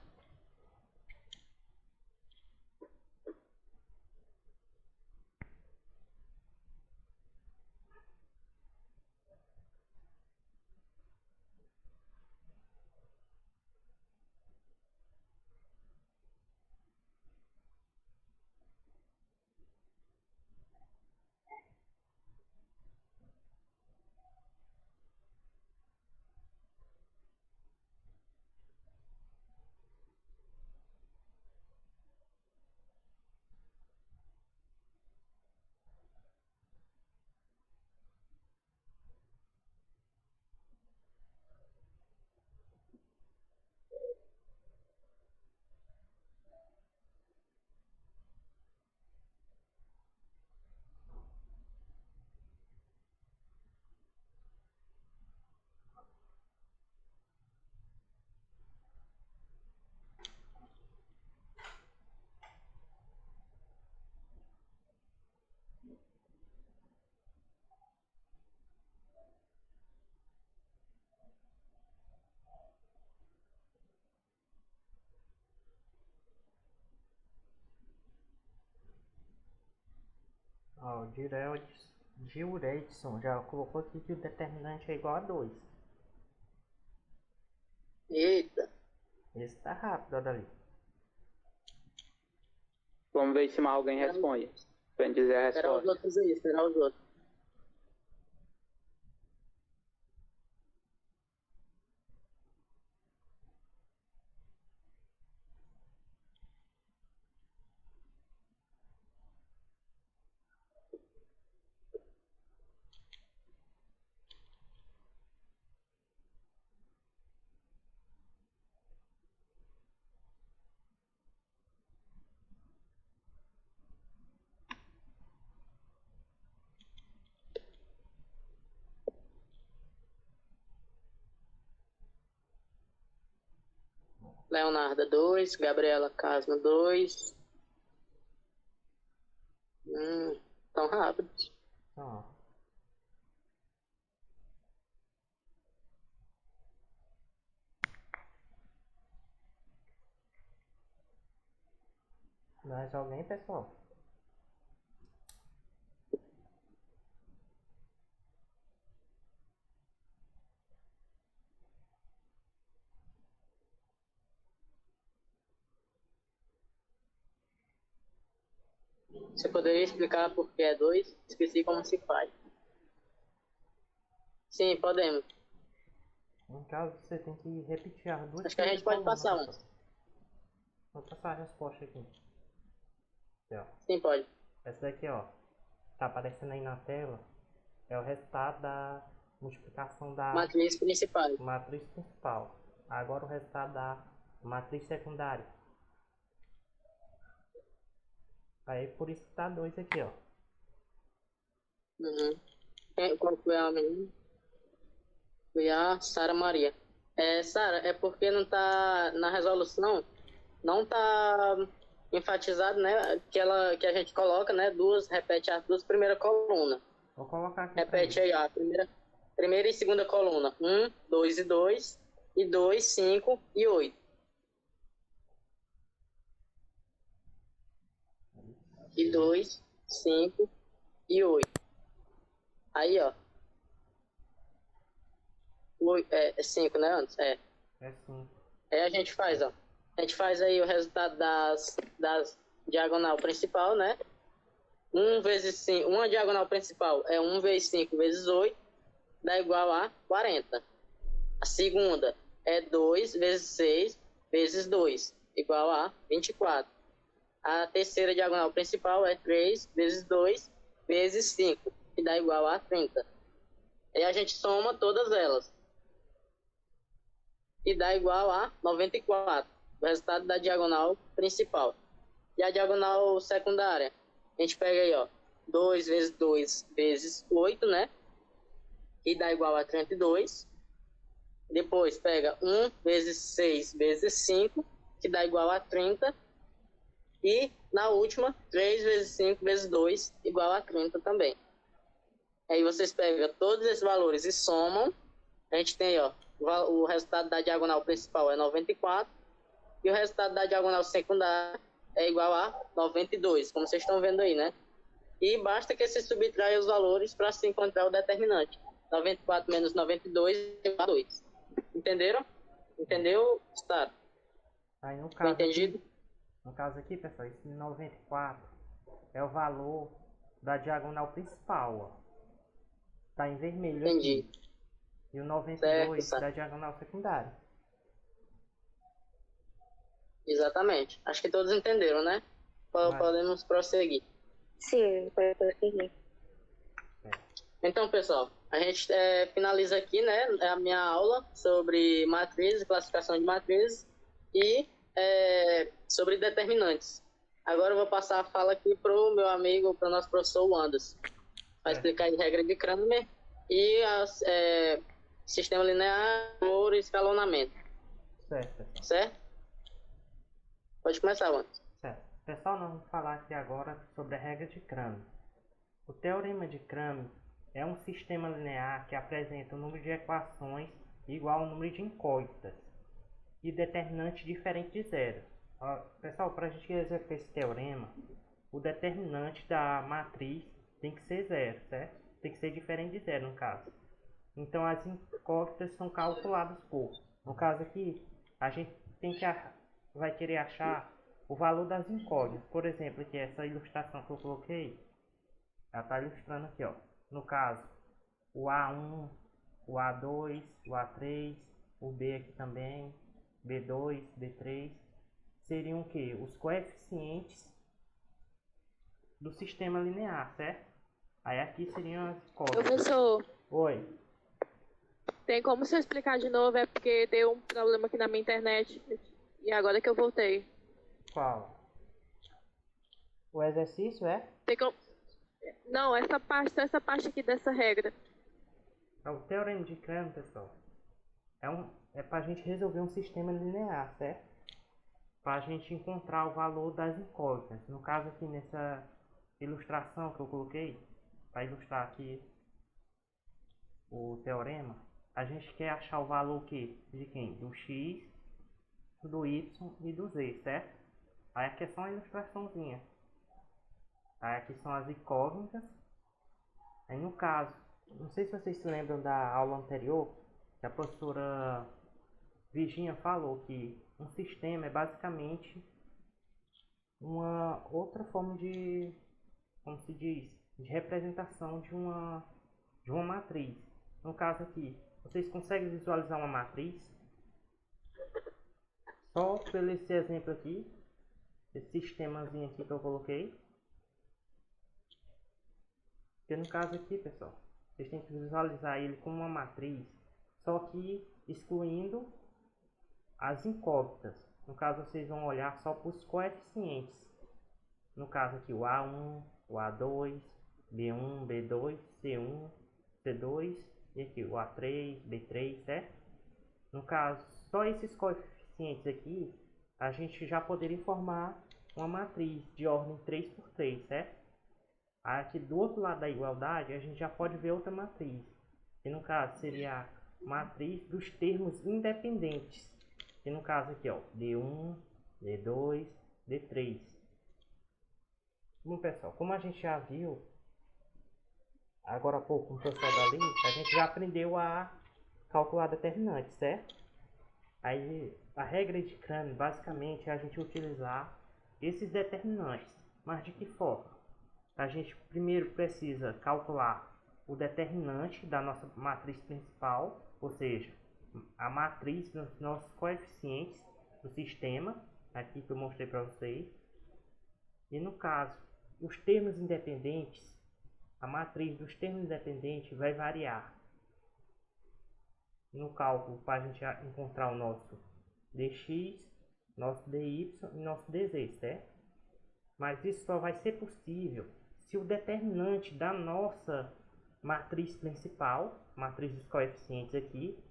Speaker 3: Ó, o Diuredson já colocou aqui que o determinante é igual a 2.
Speaker 2: Eita.
Speaker 3: Esse tá rápido, ó, dali.
Speaker 1: Vamos ver se mais alguém responde. Pra gente dizer a
Speaker 2: Esperar os
Speaker 1: resposta.
Speaker 2: outros aí, esperar os outros. Leonardo 2, Gabriela Casma 2. Tão rápido.
Speaker 3: Ó. Mais alguém, pessoal?
Speaker 2: Você poderia explicar por que é 2? Esqueci como se faz. Sim, podemos.
Speaker 3: No caso, você tem que repetir as duas.
Speaker 2: Acho que a gente pode passar um.
Speaker 3: Vou passar a resposta aqui. Aqui, ó.
Speaker 2: Sim, pode.
Speaker 3: Essa daqui, ó, tá aparecendo aí na tela, é o resultado da multiplicação da
Speaker 2: Matriz principal.
Speaker 3: matriz principal. Agora o resultado da matriz secundária. Aí por isso que tá 2 aqui, ó.
Speaker 2: Qual foi a menina? Foi a Sara Maria. Sara, é porque não tá na resolução, não tá enfatizado, né? Que a gente coloca, né? Repete as duas primeiras colunas.
Speaker 3: Vou colocar aqui.
Speaker 2: Repete aí, ó, a primeira e segunda coluna. 1, 2 e 2. E 2, 5 e 8. E 2, 5 e 8. Aí, ó. 5, né, antes?
Speaker 3: É 5.
Speaker 2: Aí a gente faz, ó. A gente faz aí o resultado das diagonal principal, né? 1 vezes 5. Uma diagonal principal é 1 vezes 5 vezes 8. Dá igual a 40. A segunda é 2 vezes 6 vezes 2. Igual a 24. A terceira diagonal principal é 3 vezes 2 vezes 5. Que dá igual a 30. Aí a gente soma todas elas. E dá igual a 94. O resultado da diagonal principal. E a diagonal secundária? A gente pega aí, ó. 2 vezes 2 vezes 8, né? Que dá igual a 32. Depois pega 1 vezes 6 vezes 5, que dá igual a 30. E na última, 3 vezes 5 vezes 2, igual a 30 também. Aí vocês pegam todos esses valores e somam. A gente tem, ó, o resultado da diagonal principal é 94. E o resultado da diagonal secundária é igual a 92, como vocês estão vendo aí, né? E basta que se subtraia os valores para se encontrar o determinante. 94 menos 92 é igual a 2. Entenderam? Entendeu, Staro?
Speaker 3: Aí no
Speaker 2: Foi
Speaker 3: caso
Speaker 2: entendido?
Speaker 3: aqui, no caso aqui, pessoal, esse 94 é o valor da diagonal principal, ó. Tá em vermelho
Speaker 2: Entendi.
Speaker 3: aqui. E o 92
Speaker 2: Certo.
Speaker 3: da diagonal secundária.
Speaker 2: Exatamente. Acho que todos entenderam, né? Podemos prosseguir.
Speaker 5: Sim, pode prosseguir.
Speaker 2: Então, pessoal, a gente finaliza aqui, né, a minha aula sobre matrizes, classificação de matrizes e sobre determinantes. Agora eu vou passar a fala aqui para o meu amigo, para o nosso professor Anderson. Vai explicar a regra de Cramer e sistema linear por escalonamento.
Speaker 3: Certo, pessoal.
Speaker 2: Certo? Pode começar, Anderson.
Speaker 3: Certo. Pessoal, nós vamos falar aqui agora sobre a regra de Cramer. O teorema de Cramer é um sistema linear que apresenta um número de equações igual ao número de incógnitas e determinante diferente de zero. Pessoal, para a gente exercer esse teorema, o determinante da matriz tem que ser zero, certo? Tem que ser diferente de zero, no caso. Então, as incógnitas são calculadas por... No caso aqui, a gente vai querer achar o valor das incógnitas. Por exemplo, aqui, essa ilustração que eu coloquei, ela está ilustrando aqui, ó. No caso, o A1, o A2, o A3, o B aqui também, B2, B3, seriam o que? Os coeficientes do sistema linear, certo? Aí aqui seriam as incógnitas.
Speaker 6: Professor,
Speaker 3: Oi.
Speaker 6: tem como você explicar de novo? É porque deu um problema aqui na minha internet e agora que eu voltei.
Speaker 3: Qual? O exercício é?
Speaker 6: Tem como... Não, essa parte aqui dessa regra.
Speaker 3: O teorema de Cramer, pessoal, é para a gente resolver um sistema linear, certo? Para a gente encontrar o valor das incógnitas. No caso aqui, nessa ilustração que eu coloquei, para ilustrar aqui o teorema, a gente quer achar o valor de quem? Do x, do y e do z, certo? Aí aqui é só uma ilustraçãozinha. Aí aqui são as incógnitas. Aí no caso, não sei se vocês se lembram da aula anterior, que a professora Virginia falou que um sistema é basicamente uma outra forma de, como se diz, de representação de uma matriz. No caso aqui, vocês conseguem visualizar uma matriz? Só pelo esse exemplo aqui, esse sistemazinho aqui que eu coloquei. Porque no caso aqui, pessoal, vocês têm que visualizar ele como uma matriz, só que excluindo as incógnitas. No caso, vocês vão olhar só para os coeficientes. No caso aqui, o A1, o A2, B1, B2, C1, C2 e aqui o A3, B3, certo? No caso, só esses coeficientes aqui, a gente já poderia formar uma matriz de ordem 3 por 3, certo? Aqui do outro lado da igualdade, a gente já pode ver outra matriz, que no caso seria a matriz dos termos independentes, que no caso aqui, ó, D1, D2, D3. Bom, pessoal, como a gente já viu agora há pouco com o pessoal dali, a gente já aprendeu a calcular determinantes, certo? Aí a regra de Cramer basicamente é a gente utilizar esses determinantes, mas de que forma? A gente primeiro precisa calcular o determinante da nossa matriz principal, ou seja, a matriz dos nossos coeficientes do sistema, aqui que eu mostrei para vocês. E no caso, os termos independentes, a matriz dos termos independentes vai variar no cálculo para a gente encontrar o nosso dx, nosso dy e nosso dz, certo? Mas isso só vai ser possível se o determinante da nossa matriz principal, matriz dos coeficientes aqui,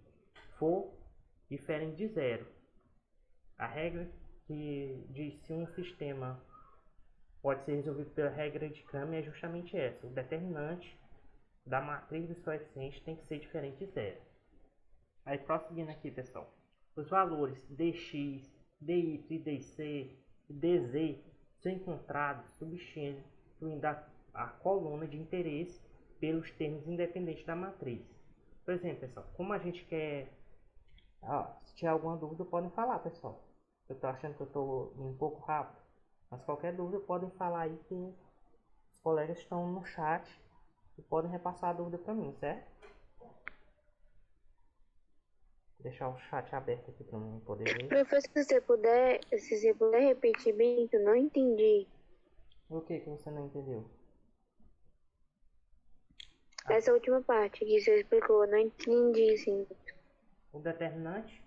Speaker 3: for diferente de zero. A regra que diz se um sistema pode ser resolvido pela regra de Cramer é justamente essa. O determinante da matriz dos coeficientes tem que ser diferente de zero. Aí prosseguindo aqui, pessoal, os valores dx, dy e dc e dz são encontrados substituindo a coluna de interesse pelos termos independentes da matriz. Por exemplo, pessoal, como a gente quer... se tiver alguma dúvida, podem falar, pessoal. Eu estou achando que eu estou um pouco rápido, mas qualquer dúvida podem falar aí que os colegas estão no chat e podem repassar a dúvida para mim, certo? Vou deixar o chat aberto aqui para mim poder ver.
Speaker 5: Professor, se você puder repetir bem, que eu não entendi.
Speaker 3: O que você não entendeu?
Speaker 5: Essa última parte que você explicou, eu não entendi, sim.
Speaker 3: O determinante,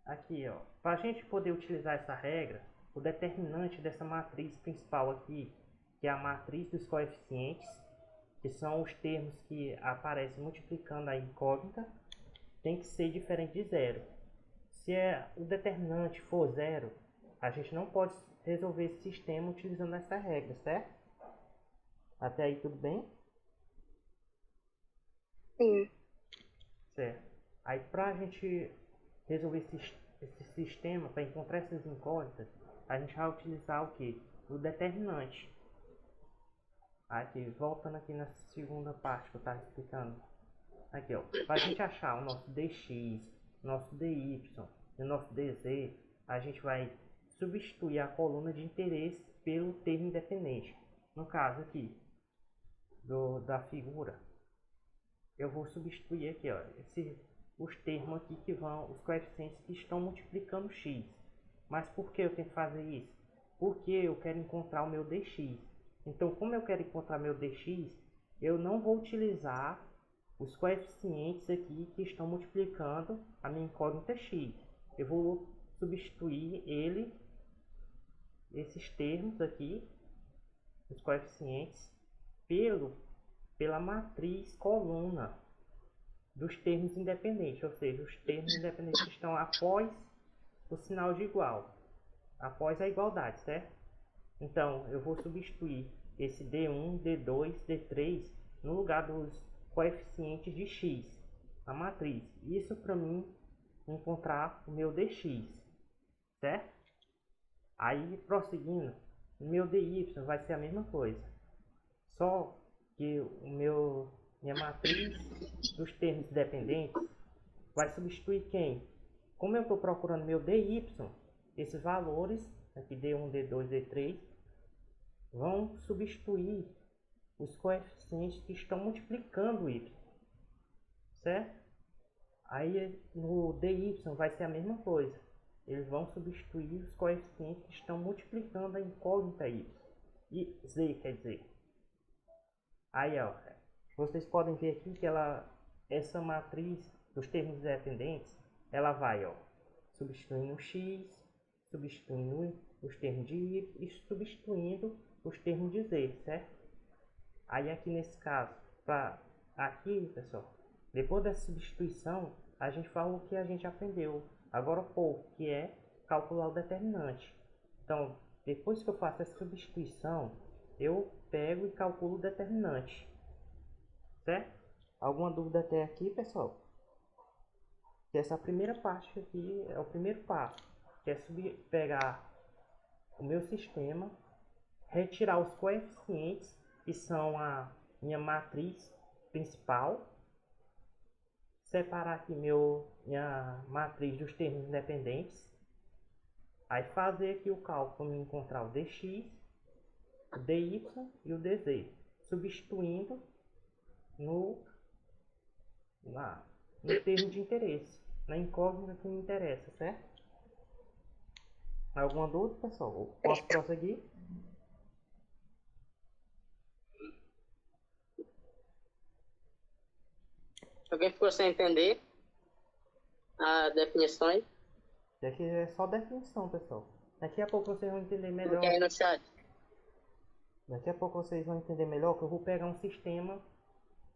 Speaker 3: aqui ó, para a gente poder utilizar essa regra, o determinante dessa matriz principal aqui, que é a matriz dos coeficientes, que são os termos que aparecem multiplicando a incógnita, tem que ser diferente de zero. Se o determinante for zero, a gente não pode resolver esse sistema utilizando essa regra, certo? Até aí tudo bem?
Speaker 5: Sim.
Speaker 3: Certo. Aí para a gente resolver esse sistema, para encontrar essas incógnitas, a gente vai utilizar o que? O determinante. Aqui, voltando aqui na segunda parte que eu estava explicando. Aqui, ó, para a gente achar o nosso dx, nosso dy e o nosso dz, a gente vai substituir a coluna de interesse pelo termo independente. No caso aqui, da figura, eu vou substituir aqui, ó, os termos aqui que vão, os coeficientes que estão multiplicando x. Mas por que eu tenho que fazer isso? Porque eu quero encontrar o meu dx. Então, como eu quero encontrar meu dx, eu não vou utilizar os coeficientes aqui que estão multiplicando a minha incógnita x. Eu vou substituir esses termos aqui, os coeficientes, pela matriz coluna dos termos independentes, ou seja, os termos independentes que estão após o sinal de igual, após a igualdade, certo? Então, eu vou substituir esse D1, D2, D3 no lugar dos coeficientes de x, a matriz. Isso para mim encontrar o meu dx, certo? Aí, prosseguindo, o meu dy vai ser a mesma coisa, só que minha matriz dos termos dependentes vai substituir quem? Como eu estou procurando meu dy, esses valores, aqui D1, D2, D3, vão substituir os coeficientes que estão multiplicando y, certo? Aí no dy vai ser a mesma coisa, eles vão substituir os coeficientes que estão multiplicando a incógnita y, e z quer dizer. Aí ó, vocês podem ver aqui que essa matriz dos termos dependentes, ela vai ó, substituindo o x, substituindo os termos de y e substituindo os termos de z, certo? Aí aqui nesse caso, aqui pessoal, depois dessa substituição, a gente fala o que a gente aprendeu agora há pouco, que é calcular o determinante. Então, depois que eu faço essa substituição, eu pego e calculo o determinante. Certo? Alguma dúvida até aqui, pessoal? Essa primeira parte aqui é o primeiro passo, que é pegar o meu sistema, retirar os coeficientes, que são a minha matriz principal, separar aqui minha matriz dos termos independentes, aí fazer aqui o cálculo para encontrar o dx, o dy e o dz, substituindo no termo de interesse, na incógnita que me interessa, certo? Alguma dúvida, pessoal? Posso prosseguir?
Speaker 2: Alguém ficou sem entender a definição?
Speaker 3: Aqui é só definição, pessoal. Daqui a pouco vocês vão entender melhor.
Speaker 2: Porque aí no chat.
Speaker 3: Daqui a pouco vocês vão entender melhor que eu vou pegar um sistema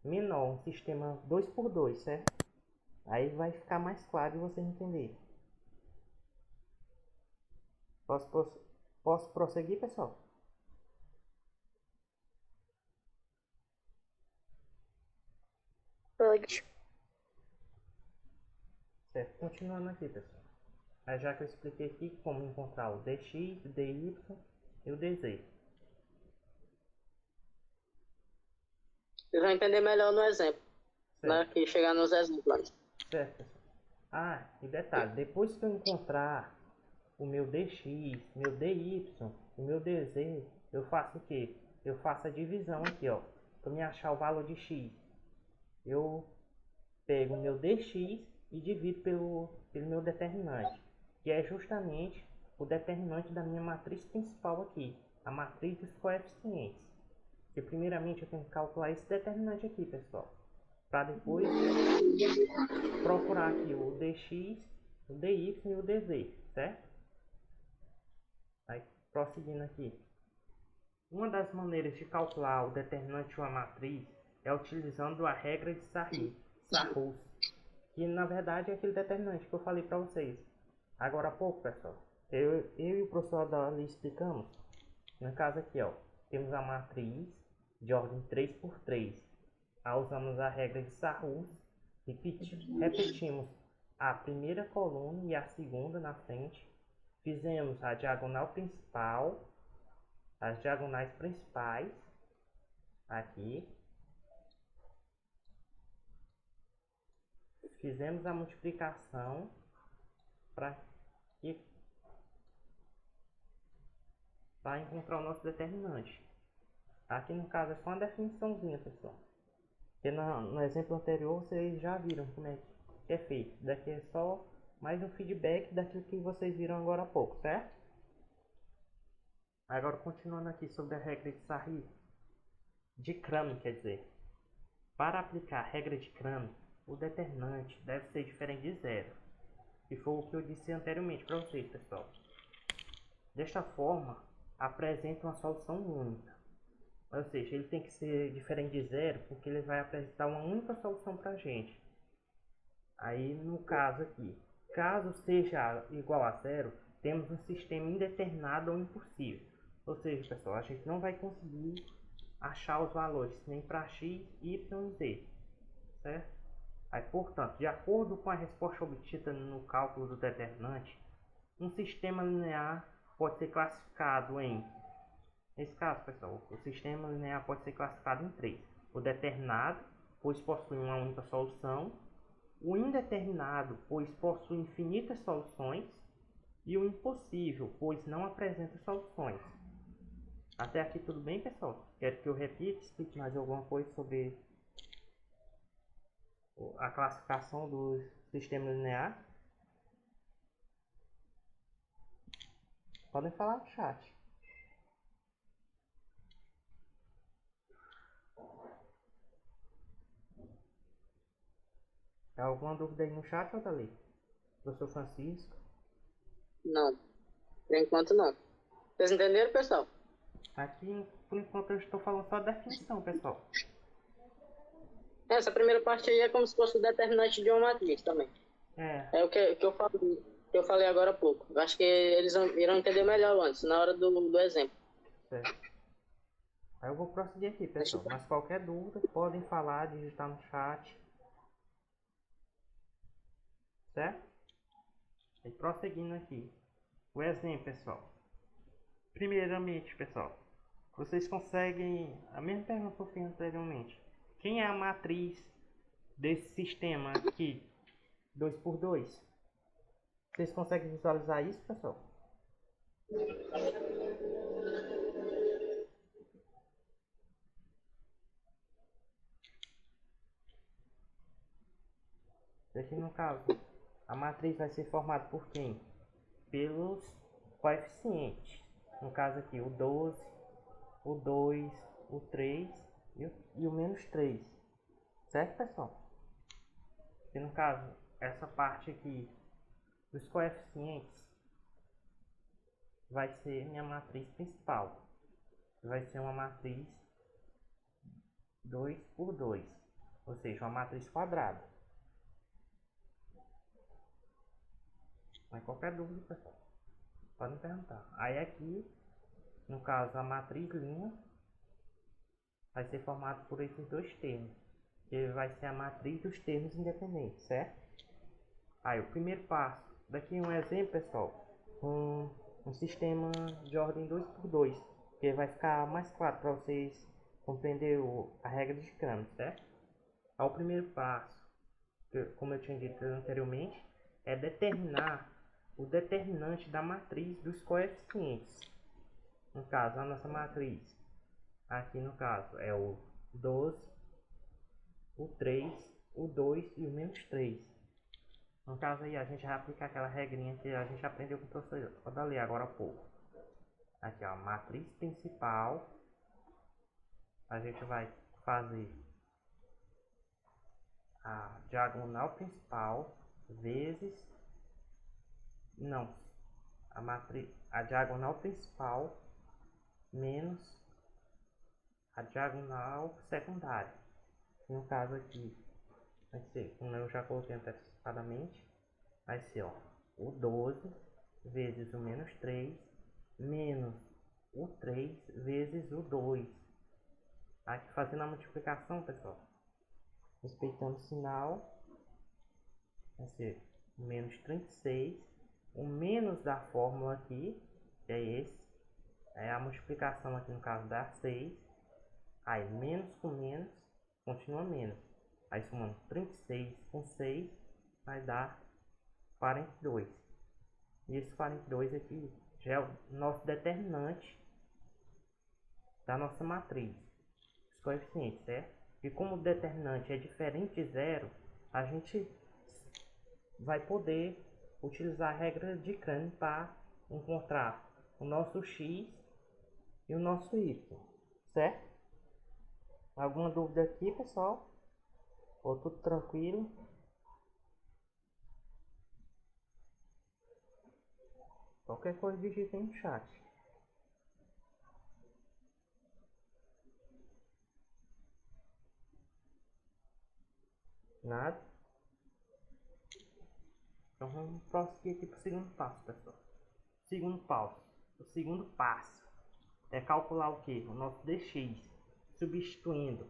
Speaker 3: menor, um sistema 2x2, certo? Aí vai ficar mais claro de vocês entenderem. Posso prosseguir, pessoal?
Speaker 5: Pode.
Speaker 3: Certo, continuando aqui, pessoal. Aí já que eu expliquei aqui como encontrar o dx, o dy e o dz.
Speaker 2: Vocês vão entender melhor no exemplo. Né? Que chegar nos exemplos.
Speaker 3: Certo, pessoal. E detalhe, depois que eu encontrar o meu dx, meu dy e meu dz, eu faço o quê? Eu faço a divisão aqui, ó. Para me achar o valor de x, eu pego o meu dx e divido pelo meu determinante, que é justamente o determinante da minha matriz principal aqui, a matriz dos coeficientes. E primeiramente eu tenho que calcular esse determinante aqui, pessoal, para depois procurar aqui o dx, o dy e o dz, certo? Aí, prosseguindo aqui. Uma das maneiras de calcular o determinante de uma matriz é utilizando a regra de Sarrus, que na verdade é aquele determinante que eu falei para vocês agora há pouco, pessoal. Eu e o professor Adali explicamos. No caso aqui, ó, temos a matriz de ordem 3x3. Aí usamos a regra de Sarrus, repetimos a primeira coluna e a segunda na frente, fizemos a diagonal principal, as diagonais principais aqui, fizemos a multiplicação para encontrar o nosso determinante. Aqui no caso é só uma definiçãozinha, pessoal, porque no exemplo anterior vocês já viram como é que é feito. Daqui é só mais um feedback daquilo que vocês viram agora há pouco, certo? Agora continuando aqui sobre a regra de Cram, quer dizer, para aplicar a regra de Cram, o determinante deve ser diferente de zero, que foi o que eu disse anteriormente para vocês, pessoal. Desta forma, apresenta uma solução única, ou seja, ele tem que ser diferente de zero porque ele vai apresentar uma única solução para a gente. Aí no caso aqui, caso seja igual a zero, temos um sistema indeterminado ou impossível. Ou seja, pessoal, a gente não vai conseguir achar os valores nem para x, y e z, certo? Aí, portanto, de acordo com a resposta obtida no cálculo do determinante, um sistema linear pode ser classificado em... Nesse caso, pessoal, o sistema linear pode ser classificado em três. O determinado, pois possui uma única solução. O indeterminado, pois possui infinitas soluções. E o impossível, pois não apresenta soluções. Até aqui tudo bem, pessoal? Quero que eu repita, explique mais alguma coisa sobre a classificação do sistema linear. Podem falar no chat. Alguma dúvida aí no chat, Odali? Professor Francisco?
Speaker 2: Não. Por enquanto não. Vocês entenderam, pessoal?
Speaker 3: Aqui, por enquanto, eu estou falando só a definição, pessoal.
Speaker 2: Essa primeira parte aí é como se fosse o determinante de uma matriz também.
Speaker 3: É.
Speaker 2: É o que eu falei que eu falei agora há pouco. Eu acho que eles irão entender melhor antes, na hora do exemplo.
Speaker 3: Certo. Aí eu vou prosseguir aqui, pessoal. Mas qualquer dúvida, podem falar, digitar no chat. Certo? E prosseguindo aqui. O exemplo, pessoal. Primeiramente, pessoal, vocês conseguem... A mesma pergunta que eu fiz anteriormente. Quem é a matriz desse sistema aqui? 2 por 2. Vocês conseguem visualizar isso, pessoal? Aqui no caso, a matriz vai ser formada por quem? Pelos coeficientes. No caso aqui, o 12, o 2, o 3 e o menos 3. Certo, pessoal? E no caso, essa parte aqui dos coeficientes vai ser minha matriz principal. Vai ser uma matriz 2 por 2, ou seja, uma matriz quadrada. Mas qualquer dúvida, pessoal, podem perguntar. Aí aqui, no caso, a matriz linha vai ser formada por esses dois termos, que vai ser a matriz dos termos independentes, certo? Aí o primeiro passo, daqui um exemplo, pessoal, um sistema de ordem 2 por 2, que vai ficar mais claro para vocês compreender a regra de Cramer, certo? Aí o primeiro passo, como eu tinha dito anteriormente, é determinar o determinante da matriz dos coeficientes. No caso, a nossa matriz, aqui no caso, é o 12, o 3, o 2 e o menos 3. No caso aí, a gente vai aplicar aquela regrinha que a gente aprendeu com o professor Odali agora há pouco. Aqui, ó, a matriz principal, a gente vai fazer a diagonal principal vezes... Não, a diagonal principal menos a diagonal secundária. No caso aqui, vai ser, como eu já coloquei antecipadamente, vai ser ó, o 12 vezes o menos 3 menos o 3 vezes o 2. Aqui fazendo a multiplicação, pessoal, respeitando o sinal, vai ser menos 36. O menos da fórmula aqui, que é esse, é a multiplicação aqui no caso dá 6. Aí menos com menos, continua menos. Aí somando 36 com 6, vai dar 42. E esse 42 aqui já é o nosso determinante da nossa matriz, os coeficientes, certo? E como o determinante é diferente de zero, a gente vai poder utilizar a regra de Cramer para encontrar o nosso x e o nosso y, certo? Alguma dúvida aqui, pessoal? Ou tudo tranquilo? Qualquer coisa digita aí no chat. Nada? Então vamos prosseguir aqui para o segundo passo, pessoal. O segundo passo é calcular o que? O nosso dx, substituindo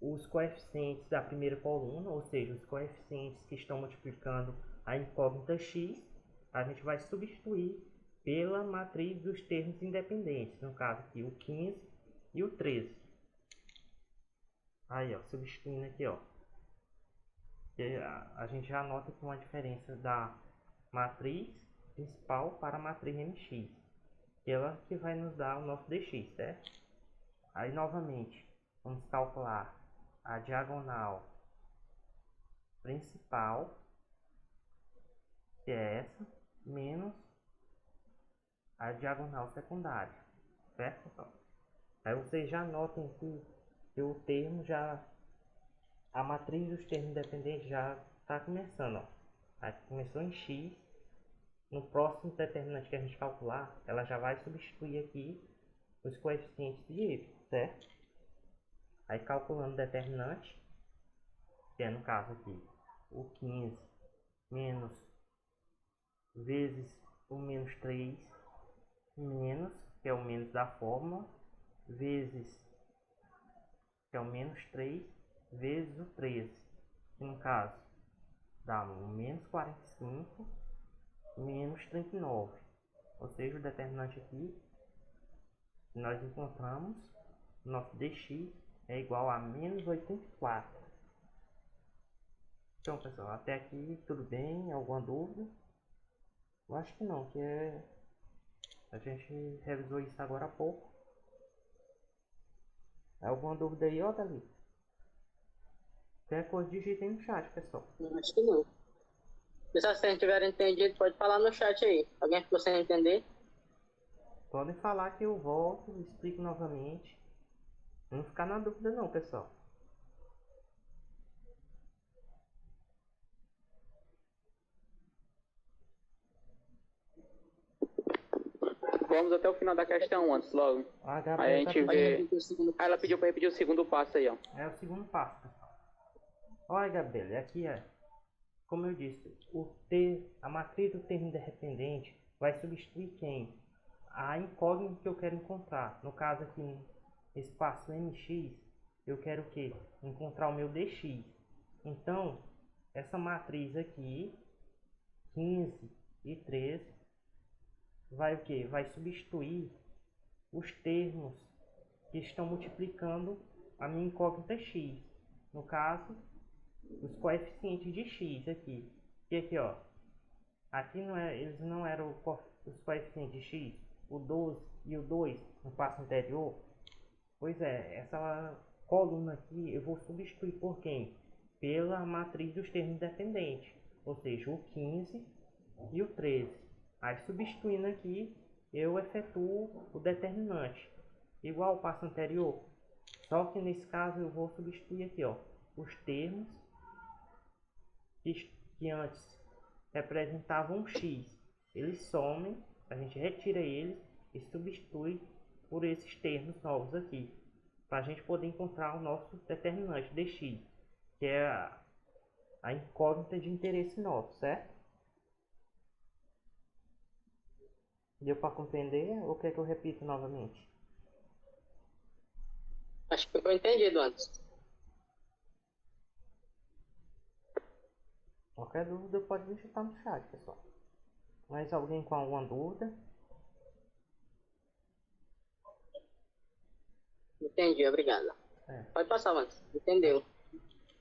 Speaker 3: os coeficientes da primeira coluna, ou seja, os coeficientes que estão multiplicando a incógnita x, a gente vai substituir pela matriz dos termos independentes, no caso aqui o 15 e o 13. Aí, ó, substituindo aqui, ó, a gente já nota aqui uma diferença da matriz principal para a matriz mx, ela que vai nos dar o nosso dx, certo? Aí novamente vamos calcular a diagonal principal, que é essa, menos a diagonal secundária, certo, pessoal? Aí vocês já notem aqui que o termo já, a matriz dos termos independentes já está começando, ó. Aí começou em x. No próximo determinante que a gente calcular, ela já vai substituir aqui os coeficientes de y, certo? Aí calculando o determinante, que é no caso aqui o 15 menos vezes o menos 3, menos, que é o menos da fórmula, vezes, que é o menos 3, vezes o 13, que no caso dá um menos 45, menos 39. Ou seja, o determinante aqui que nós encontramos, nosso dx é igual a menos 84. Então, pessoal, até aqui tudo bem? Alguma dúvida? Eu acho que não, que a gente revisou isso agora há pouco. Alguma dúvida aí, ó, Davi? Qualquer coisa, digita aí no chat, pessoal.
Speaker 2: Acho que não. Pessoal, se vocês tiverem entendido, pode falar no chat aí. Alguém ficou sem entender?
Speaker 3: Podem falar que eu volto e explico novamente. Não ficar na dúvida não, pessoal.
Speaker 1: Vamos até o final da questão antes, logo.
Speaker 3: A Gabriela
Speaker 1: Aí a gente
Speaker 3: tá
Speaker 1: vê.
Speaker 2: Repetir o segundo
Speaker 1: Ah, ela pediu para repetir o segundo passo aí, ó.
Speaker 3: É o segundo passo, pessoal. Olha, Gabriela, aqui é, como eu disse, a matriz do termo independente vai substituir quem? A incógnita que eu quero encontrar. No caso aqui, no espaço mx, eu quero o quê? Encontrar o meu dx. Então, essa matriz aqui, 15 e 13, vai o quê? Vai substituir os termos que estão multiplicando a minha incógnita x. No caso, os coeficientes de x aqui. E aqui, ó. Aqui eles não eram os coeficientes de x, o 12 e o 2 no passo anterior. Pois é, essa coluna aqui eu vou substituir por quem? Pela matriz dos termos independentes. Ou seja, o 15 e o 13. Aí substituindo aqui, eu efetuo o determinante. Igual ao passo anterior. Só que nesse caso eu vou substituir aqui, ó, os termos que antes representavam x. Eles somem, a gente retira eles e substitui por esses termos novos aqui. Para a gente poder encontrar o nosso determinante dx, que é a incógnita de interesse nosso, certo? Deu para compreender ou quer que eu repita novamente?
Speaker 2: Acho que ficou entendido antes.
Speaker 3: Qualquer dúvida pode digitar no chat, pessoal. Mais alguém com alguma dúvida?
Speaker 2: Entendi, obrigado.
Speaker 3: É.
Speaker 2: Pode passar antes. Entendeu?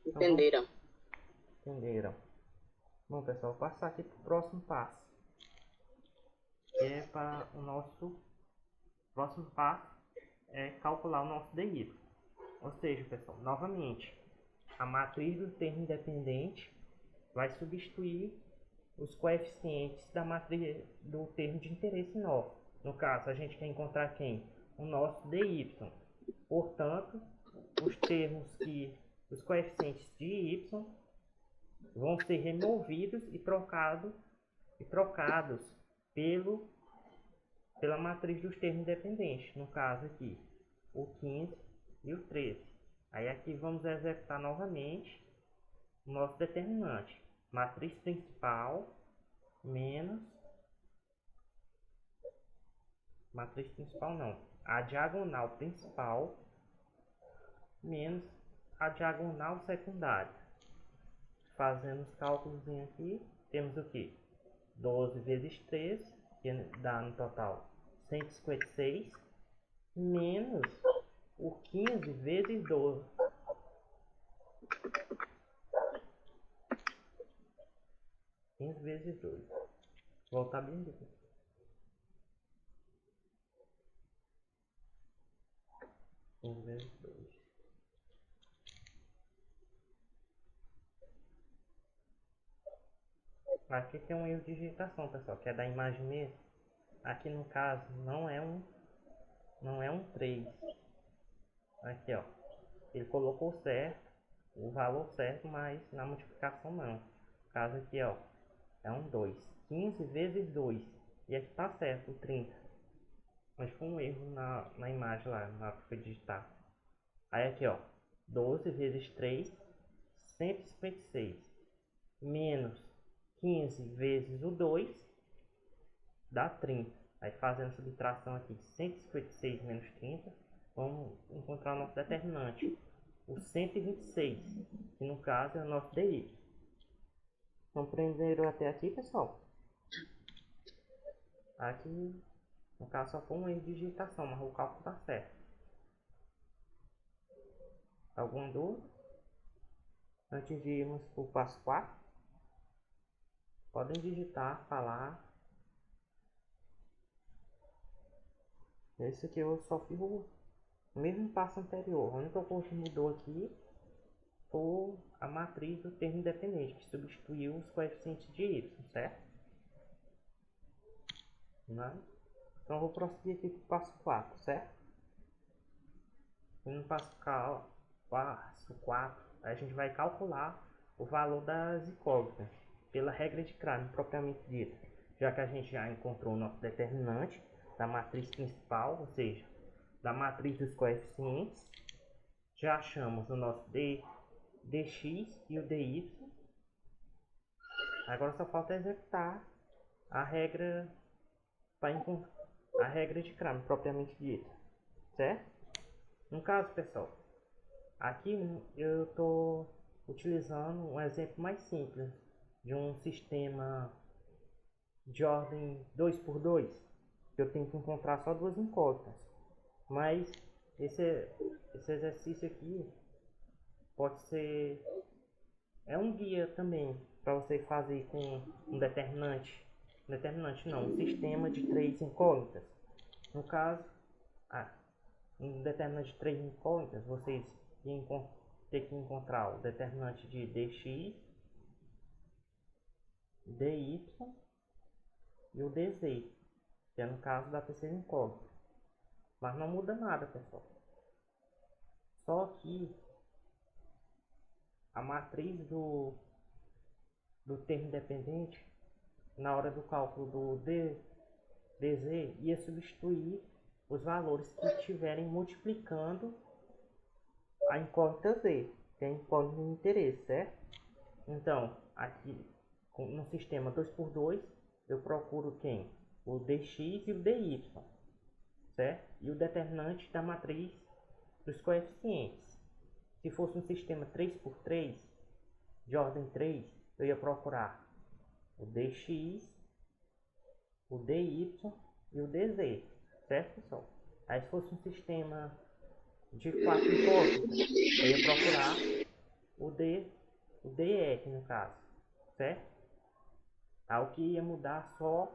Speaker 2: Entenderam.
Speaker 3: Entenderam? Bom, pessoal, vou passar aqui para o próximo passo. Que é para o nosso próximo passo é calcular o nosso DY. Ou seja, pessoal, novamente, a matriz do termo independente vai substituir os coeficientes da matriz do termo de interesse nosso. No caso, a gente quer encontrar quem? O nosso DY. Portanto, os coeficientes de y vão ser removidos e trocados pela matriz dos termos independentes. No caso aqui, o 15 e o 13. Aí aqui vamos executar novamente o nosso determinante. Matriz principal menos... Matriz principal não. A diagonal principal menos a diagonal secundária. Fazendo os cálculos aqui, temos o que? 12 vezes 3, que dá no total 156, menos o 15 vezes 12. 15 vezes 2. Voltar bem aqui. 15 vezes 2. Aqui tem um erro de digitação, pessoal, que é da imagem mesmo. Aqui no caso não é um 3. Aqui, ó. Ele colocou certo, o valor certo, mas na multiplicação não. No caso aqui, ó, é um 2. 15 vezes 2. E aqui tá certo, o 30. Mas foi um erro na imagem lá, na hora que foi digitar. Aí aqui, ó, 12 vezes 3, 156. Menos 15 vezes o 2, dá 30. Aí fazendo subtração aqui de 156 menos 30, vamos encontrar o nosso determinante, o 126, que no caso é o nosso DY. Compreenderam até aqui, pessoal? Aqui, no caso, só foi um erro de digitação, mas o cálculo está certo. Alguma dúvida? Antes de irmos para o passo 4, podem digitar, falar. Esse aqui eu só fiz o mesmo passo anterior. A única coisa que mudou aqui foi a matriz do termo independente, que substituiu os coeficientes de y, certo? Então eu vou prosseguir aqui para o passo 4, certo? E no passo 4, a gente vai calcular o valor das incógnitas pela regra de Cramer propriamente dita, já que a gente já encontrou o nosso determinante da matriz principal, ou seja, da matriz dos coeficientes, já achamos o nosso dx e o dy. Agora só falta executar a regra de Cramer propriamente dita, certo? No caso, pessoal, aqui eu estou utilizando um exemplo mais simples de um sistema de ordem 2 por 2, que eu tenho que encontrar só duas incógnitas. Mas esse exercício aqui pode ser um guia também para você fazer com um determinante não, um sistema de 3 incógnitas. No caso, um determinante de 3 incógnitas, vocês iam ter que encontrar o determinante de dx, dy e o dz, que é no caso da terceira incógnita. Mas não muda nada, pessoal. Só que a matriz do termo independente, na hora do cálculo do dz, ia substituir os valores que estiverem multiplicando a incógnita z, que é a incógnita de interesse, certo? Então, aqui no sistema 2 por 2, eu procuro quem? O dx e o dy, certo? E o determinante da matriz dos coeficientes. Se fosse um sistema 3 por 3, de ordem 3, eu ia procurar o dx, o dy e o dz, certo, pessoal? Aí se fosse um sistema de 4 incógnitas, eu ia procurar o df, no caso, certo? Aí o que ia mudar só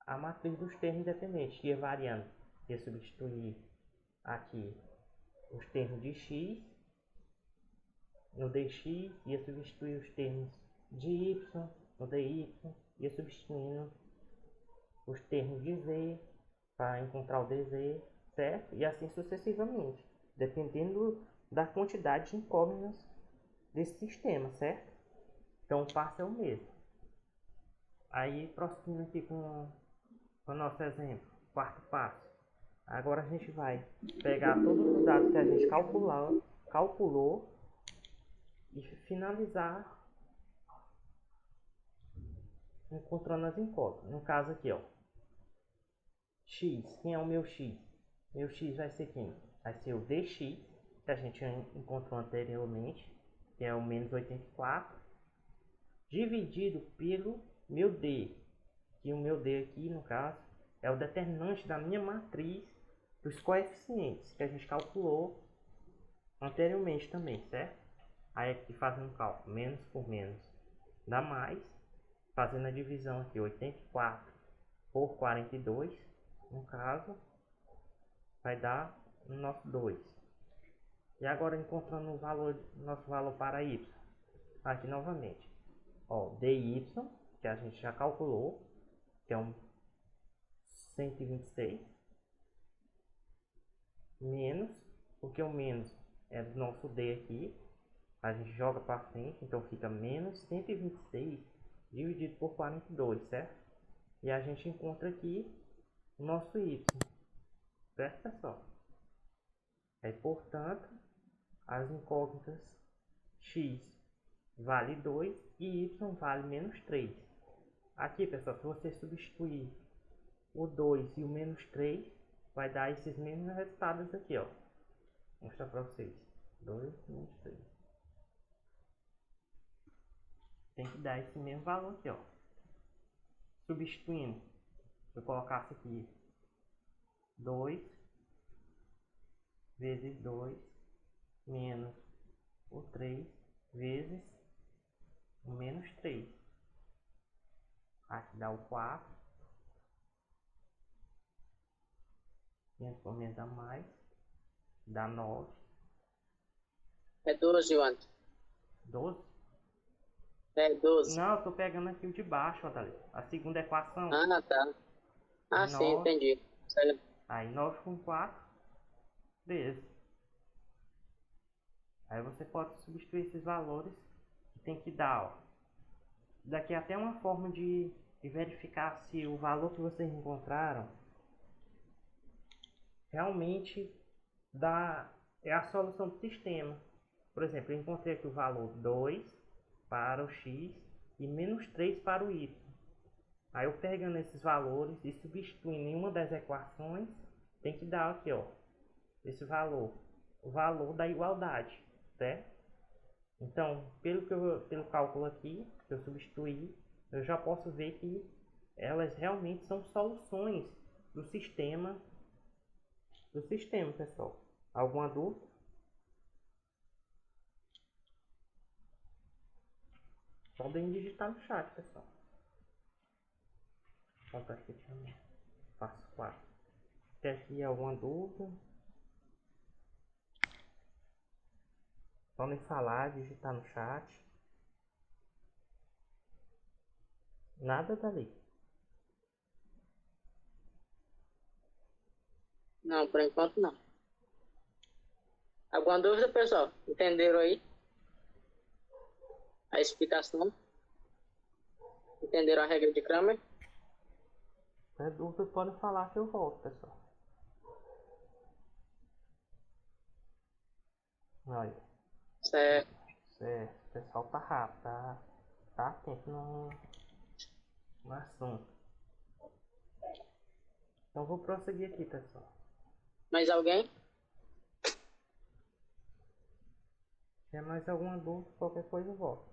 Speaker 3: a matriz dos termos independentes, ia variando, ia substituir aqui os termos de x, no dx ia substituir os termos de y, no dy ia substituindo os termos de z para encontrar o dz, certo? E assim sucessivamente, dependendo da quantidade de incógnitas desse sistema, certo? Então o passo é o mesmo. Aí prosseguindo aqui com o nosso exemplo, quarto passo. Agora a gente vai pegar todos os dados que a gente calculou e finalizar encontrando as incógnitas. No caso aqui, ó, x, quem é o meu x? Meu x vai ser quem? Vai ser o dx, que a gente encontrou anteriormente, que é o menos 84, dividido pelo meu d, que o meu d aqui, no caso, é o determinante da minha matriz dos coeficientes, que a gente calculou anteriormente também, certo? Aí aqui fazendo o cálculo, menos por menos dá mais, fazendo a divisão aqui, 84 por 42, no caso, vai dar o nosso 2. E agora encontrando o valor, nosso valor para y, aqui novamente, ó, dy, que a gente já calculou, que é um 126, menos, porque o menos é do nosso d aqui, a gente joga para frente, então fica menos 126 dividido por 42, certo? E a gente encontra aqui o nosso y, certo, pessoal? Aí, portanto, as incógnitas x vale 2 e y vale menos 3. Aqui, pessoal, se você substituir o 2 e o menos 3, vai dar esses mesmos resultados aqui, ó. Vou mostrar para vocês. 2 menos 3. Tem que dar esse mesmo valor aqui, ó. Substituindo, se eu colocasse aqui 2 vezes 2 menos o 3 vezes o menos 3. Aqui dá o 4. Menos por menos dá mais. Dá 9.
Speaker 2: É 12, Wanderson.
Speaker 3: 12?
Speaker 2: É 12.
Speaker 3: Não, eu tô pegando aqui o de baixo, Adalio. A segunda equação.
Speaker 2: Ah, tá. Ah, sim,
Speaker 3: 9.
Speaker 2: entendi. Certo.
Speaker 3: Aí 9 com 4, 13. Aí você pode substituir esses valores que tem que dar, ó. Daqui até uma forma de verificar se o valor que vocês encontraram realmente é a solução do sistema. Por exemplo, eu encontrei aqui o valor 2 para o x e menos 3 para o y. Aí eu pegando esses valores e substituindo em uma das equações, tem que dar aqui, ó, esse valor, o valor da igualdade, certo? Então, pelo cálculo aqui, que eu substituí, eu já posso ver que elas realmente são soluções do sistema, pessoal. Alguma dúvida? Podem digitar no chat, pessoal. Conta aqui, passo 4. Tem aqui alguma dúvida? Podem falar, digitar no chat. Nada dali.
Speaker 2: Não, por enquanto não. Alguma dúvida, pessoal? Entenderam aí a explicação? Entenderam a regra de Kramer?
Speaker 3: Se é dúvida, podem falar que eu volto, pessoal. Olha.
Speaker 2: Certo.
Speaker 3: Certo. O pessoal tá rápido, tá atento no assunto. Então vou prosseguir aqui, pessoal.
Speaker 2: Mais alguém?
Speaker 3: Se tiver mais alguma dúvida, qualquer coisa eu volto.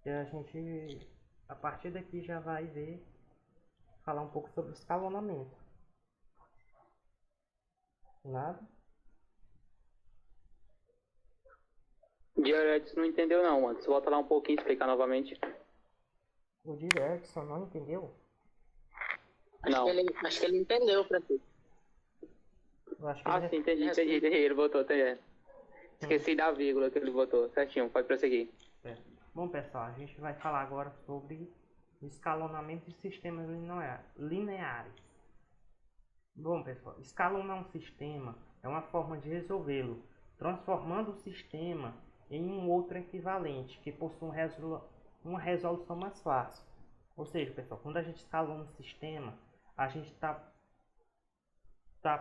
Speaker 3: E a gente, a partir daqui, já vai falar um pouco sobre escalonamento. Nada?
Speaker 1: Diaretes não entendeu não, mano. Você volta lá um pouquinho e explicar novamente.
Speaker 3: O Dirkson não entendeu?
Speaker 1: Não.
Speaker 2: Acho que ele entendeu pra ti.
Speaker 3: Eu acho que
Speaker 1: Ah,
Speaker 3: ele
Speaker 1: sim, entendi. Ele botou, entendi. Esqueci da vírgula que ele botou. Certinho, pode prosseguir.
Speaker 3: Bom, pessoal, a gente vai falar agora sobre escalonamento de sistemas lineares. Bom, pessoal, escalonar um sistema é uma forma de resolvê-lo, transformando o sistema em um outro equivalente, que possui uma resolução mais fácil. Ou seja, pessoal, quando a gente escalona um sistema, a gente está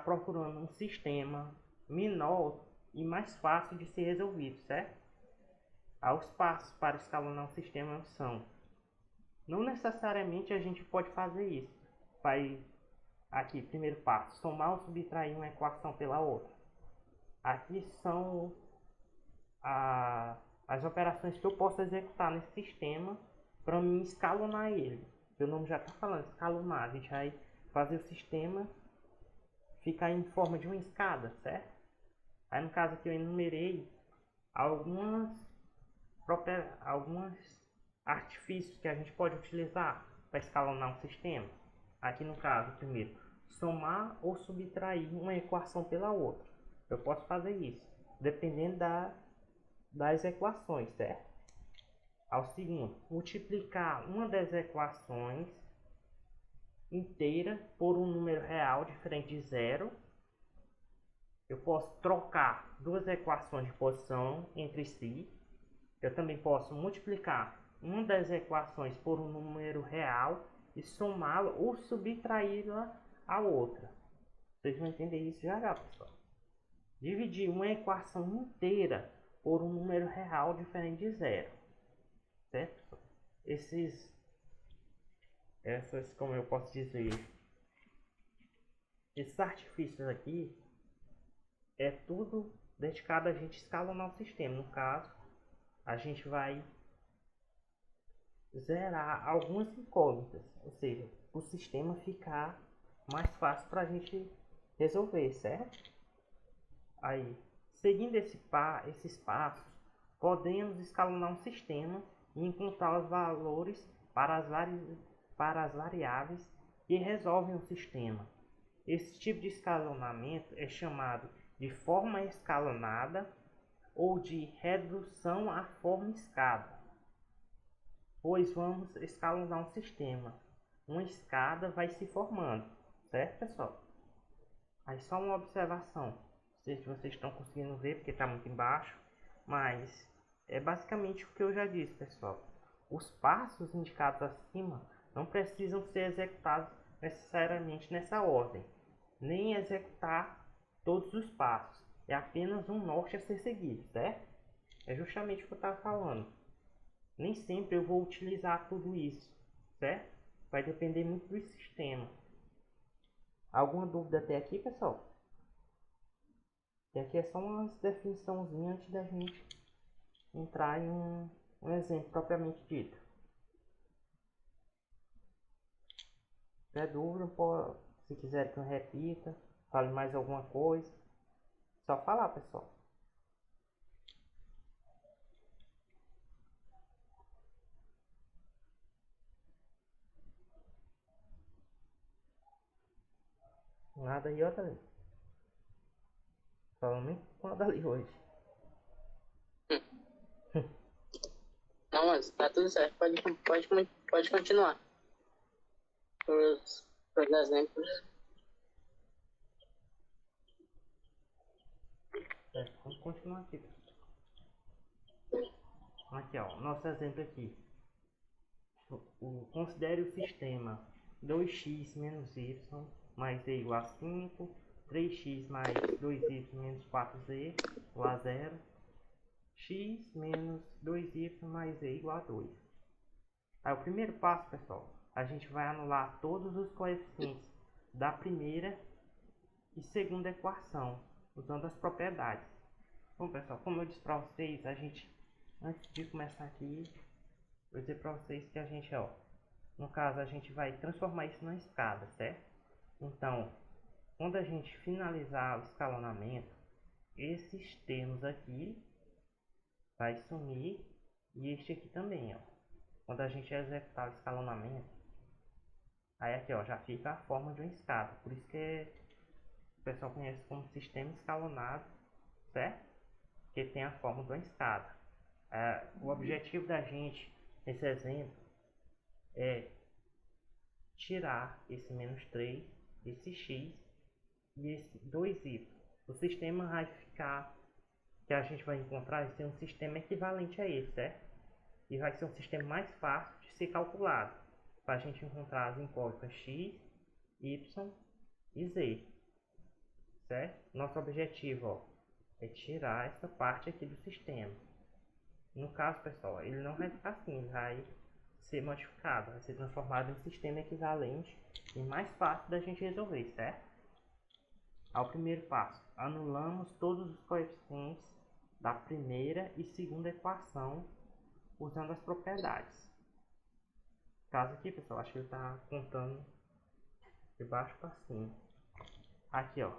Speaker 3: procurando um sistema menor e mais fácil de ser resolvido, certo? Os passos para escalonar um sistema são: não necessariamente a gente pode fazer isso. Vai aqui, primeiro passo, somar ou subtrair uma equação pela outra. Aqui são as operações que eu posso executar nesse sistema para me escalonar ele. O nome já está falando, escalonar. A gente vai fazer o sistema ficar em forma de uma escada, certo? Aí no caso aqui eu enumerei alguns artifícios que a gente pode utilizar para escalonar um sistema. Aqui no caso, primeiro, somar ou subtrair uma equação pela outra. Eu posso fazer isso, dependendo das equações, certo? Ao segundo, multiplicar uma das equações inteira por um número real diferente de zero. Eu posso trocar duas equações de posição entre si. Eu também posso multiplicar uma das equações por um número real e somá-la ou subtraí-la à outra. Vocês vão entender isso já, pessoal. Dividir uma equação inteira por um número real diferente de zero. Certo? essas, como eu posso dizer, esses artifícios aqui é tudo dedicado a gente escalonar o sistema. No caso, a gente vai zerar algumas incógnitas, ou seja, o sistema ficar mais fácil para a gente resolver, certo? Aí, seguindo esses passos, podemos escalonar um sistema e encontrar os valores para as variáveis que resolvem o sistema. Esse tipo de escalonamento é chamado de forma escalonada ou de redução à forma escada, pois vamos escalonar um sistema. Uma escada vai se formando, certo, pessoal? Aí só uma observação, não sei se vocês estão conseguindo ver porque está muito embaixo, mas é basicamente o que eu já disse, pessoal. Os passos indicados acima não precisam ser executados necessariamente nessa ordem, nem executar todos os passos. É apenas um norte a ser seguido, certo? É justamente o que eu estava falando. Nem sempre eu vou utilizar tudo isso, certo? Vai depender muito do sistema. Alguma dúvida até aqui, pessoal? E aqui é só uma definiçãozinha antes da gente entrar em um exemplo propriamente dito. Se tiver dúvida, se quiser que eu repita, fale mais alguma coisa, só falar, pessoal. Nada aí, outra ali. Falando nem nada ali hoje.
Speaker 2: Não, mas tá tudo certo. Pode continuar. Os exemplos.
Speaker 3: Vamos continuar aqui. Aqui, ó, nosso exemplo aqui. Considere o sistema 2x menos y mais z igual a 5, 3x mais 2y menos 4z igual a 0, x menos 2y mais z igual a 2. Aí o primeiro passo, pessoal, a gente vai anular todos os coeficientes da primeira e segunda equação, usando as propriedades. Bom, pessoal, como eu disse para vocês, antes de começar aqui, vou dizer para vocês que a gente, ó, no caso, a gente vai transformar isso na escada, certo? Então, quando a gente finalizar o escalonamento, esses termos aqui vai sumir e este aqui também, ó. Quando a gente executar o escalonamento, aí aqui, ó, já fica a forma de uma escada. Por isso que o pessoal conhece como sistema escalonado, certo? Que tem a forma de uma escada. O objetivo da gente nesse exemplo é tirar esse menos 3, esse x e esse 2y. O sistema vai ficar, que a gente vai encontrar, vai ser um sistema equivalente a esse, certo? E vai ser um sistema mais fácil de ser calculado, para a gente encontrar as incógnitas x, y e z, certo? Nosso objetivo, ó, é tirar essa parte aqui do sistema. No caso, pessoal, ele não vai ficar assim, ele vai ser modificado, vai ser transformado em um sistema equivalente e mais fácil da gente resolver, certo? Ao primeiro passo, anulamos todos os coeficientes da primeira e segunda equação usando as propriedades. No caso aqui, pessoal, acho que ele está contando de baixo para cima. Aqui, ó.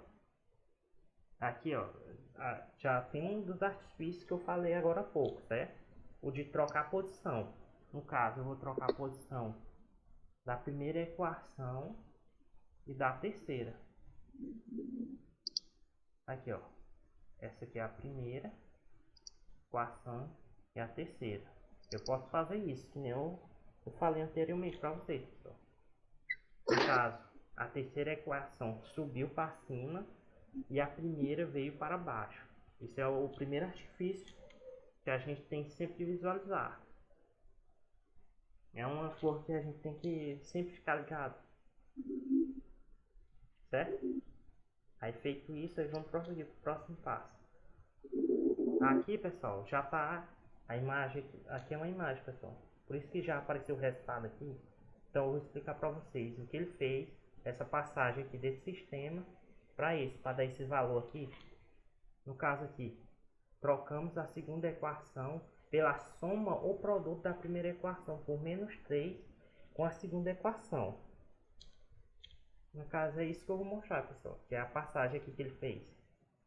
Speaker 3: Aqui, ó, já tem um dos artifícios que eu falei agora há pouco, certo? O de trocar a posição. No caso, eu vou trocar a posição da primeira equação e da terceira. Aqui, ó. Essa aqui é a primeira equação e a terceira. Eu posso fazer isso, que nem eu falei anteriormente para vocês, pessoal. No caso, a terceira equação subiu para cima e a primeira veio para baixo. Esse é o primeiro artifício que a gente tem que sempre visualizar. É uma flor que a gente tem que sempre ficar ligado, certo? Aí feito isso, aí vamos prosseguir para o próximo passo. Aqui, pessoal, já está a imagem. Aqui é uma imagem, pessoal. Por isso que já apareceu o resultado aqui. Então eu vou explicar para vocês o que ele fez, essa passagem aqui desse sistema para dar esse valor aqui. No caso aqui, trocamos a segunda equação pela soma ou produto da primeira equação por menos 3 com a segunda equação. No caso é isso que eu vou mostrar, pessoal, que é a passagem aqui que ele fez.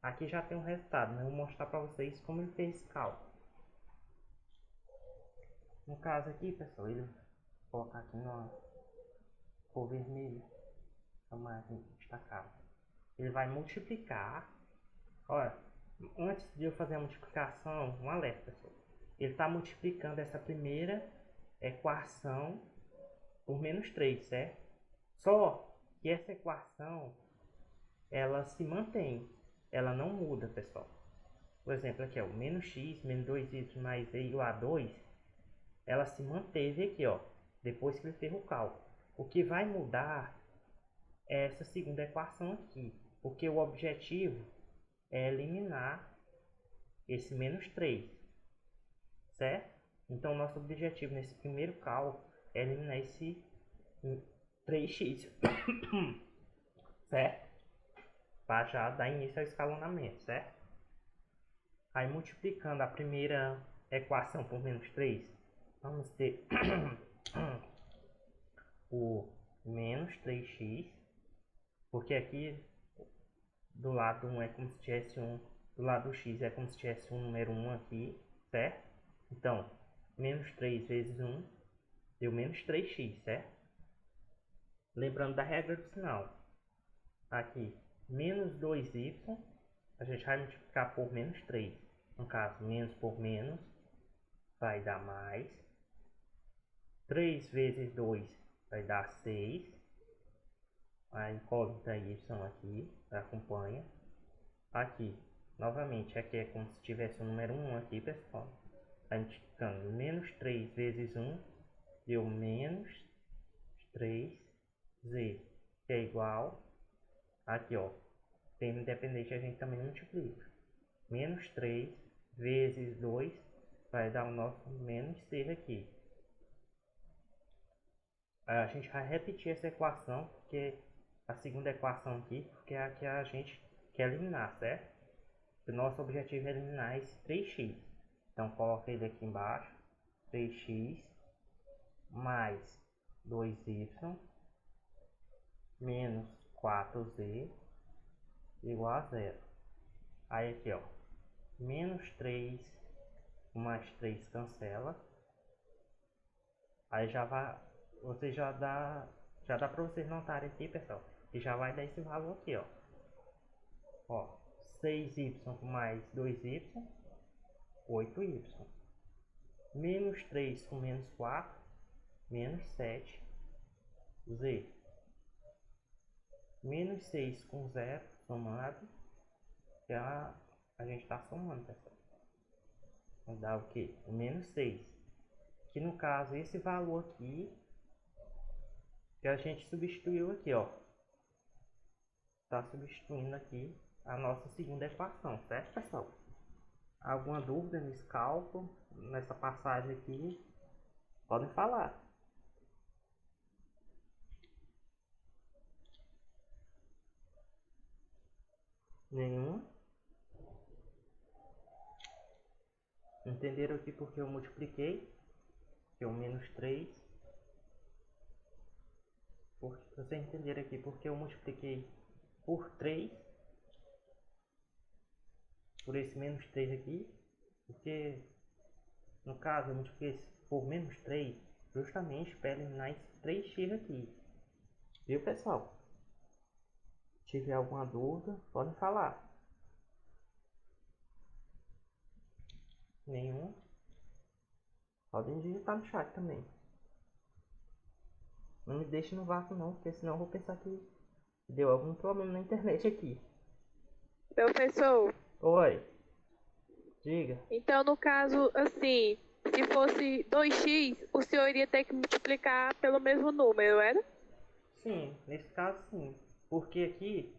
Speaker 3: Aqui já tem um resultado, mas eu vou mostrar para vocês como ele fez esse cálculo. No caso aqui, pessoal, ele vou colocar aqui na cor vermelha, para mais destacado. Ele vai multiplicar. Olha, antes de eu fazer a multiplicação, um alerta, pessoal. Ele está multiplicando essa primeira equação por menos 3, certo? Só que essa equação, ela se mantém, ela não muda, pessoal. Por exemplo, aqui, ó, menos x, menos 2y mais z igual a 2, ela se manteve aqui, ó, depois que ele fez o cálculo. O que vai mudar é essa segunda equação aqui, porque o objetivo é eliminar esse menos 3, certo? Então, nosso objetivo nesse primeiro cálculo é eliminar esse 3x, certo? Para já dar início ao escalonamento, certo? Aí, multiplicando a primeira equação por menos 3, vamos ter o menos 3x, porque aqui do lado 1 é como se tivesse do lado do x é como se tivesse um número 1 aqui, certo? Então, menos 3 vezes 1 deu menos 3x, certo? Lembrando da regra do sinal. Aqui, menos 2y, a gente vai multiplicar por menos 3. No caso, menos por menos vai dar mais. 3 vezes 2 vai dar 6. A incógnita y aqui, acompanha. Aqui, novamente, aqui é como se tivesse o número 1 aqui, pessoal. A gente ficando menos 3 vezes 1 deu menos 3z, que é igual, aqui ó, termo independente a gente também multiplica. Menos 3 vezes 2 vai dar o nosso menos c aqui. A gente vai repetir essa equação, porque a segunda equação aqui, porque é a que a gente quer eliminar, certo? O nosso objetivo é eliminar esse 3x. Então, coloca ele aqui embaixo. 3x mais 2y menos 4z igual a 0. Aí aqui, ó. Menos 3 mais 3 cancela. Aí já vai... Você já dá para vocês notarem aqui, pessoal. E já vai dar esse valor aqui, ó. Ó, 6y mais 2y, 8y. Menos 3 com menos 4, menos 7, z. Menos 6 com 0, somado. Já a gente está somando, pessoal. Vai dar o que? O menos 6. Que no caso, esse valor aqui, que a gente substituiu aqui, ó. Está substituindo aqui a nossa segunda equação, certo, pessoal? Alguma dúvida nesse cálculo, nessa passagem aqui? Podem falar. Nenhum? Entenderam aqui porque eu multipliquei? Que é o menos 3. Vocês entenderam aqui porque eu multipliquei por 3. Por esse menos 3 aqui. Porque, no caso, eu multipliquei por menos 3 justamente para eliminar esse 3x aqui. Viu, pessoal? Se tiver alguma dúvida, podem falar. Nenhum? Podem digitar no chat também. Não me deixe no vácuo não, porque senão eu vou pensar que deu algum problema na internet aqui.
Speaker 6: Professor,
Speaker 3: Oi. Diga.
Speaker 6: então no caso, assim, se fosse 2x, o senhor iria ter que multiplicar pelo mesmo número, era?
Speaker 3: Sim, nesse caso sim. Porque aqui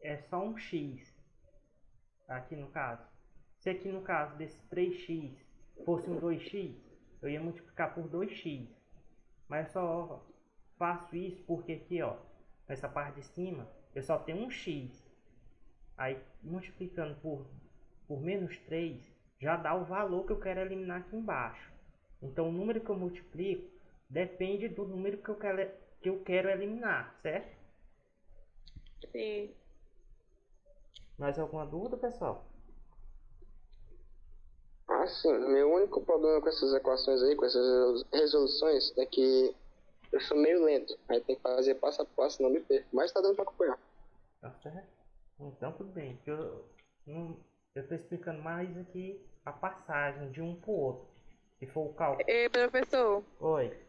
Speaker 3: é só um x. Aqui no caso. Se aqui no caso desse 3x fosse um 2x, eu ia multiplicar por 2x. Mas só faço isso porque aqui, ó, nessa parte de cima, eu só tenho um x. Aí, multiplicando por menos 3, já dá o valor que eu quero eliminar aqui embaixo. Então, o número que eu multiplico depende do número que eu quero eliminar, certo?
Speaker 6: Sim.
Speaker 3: Mais alguma dúvida, pessoal?
Speaker 7: Ah, sim. Meu único problema com essas equações aí, com essas resoluções, é que eu sou meio lento. Aí tem que fazer passo a passo, não me perco. Mas tá dando pra acompanhar.
Speaker 3: Tá certo? Então, tudo bem. Eu tô explicando mais aqui a passagem de um pro outro. Se for o cálculo.
Speaker 6: E, professor,
Speaker 3: Oi.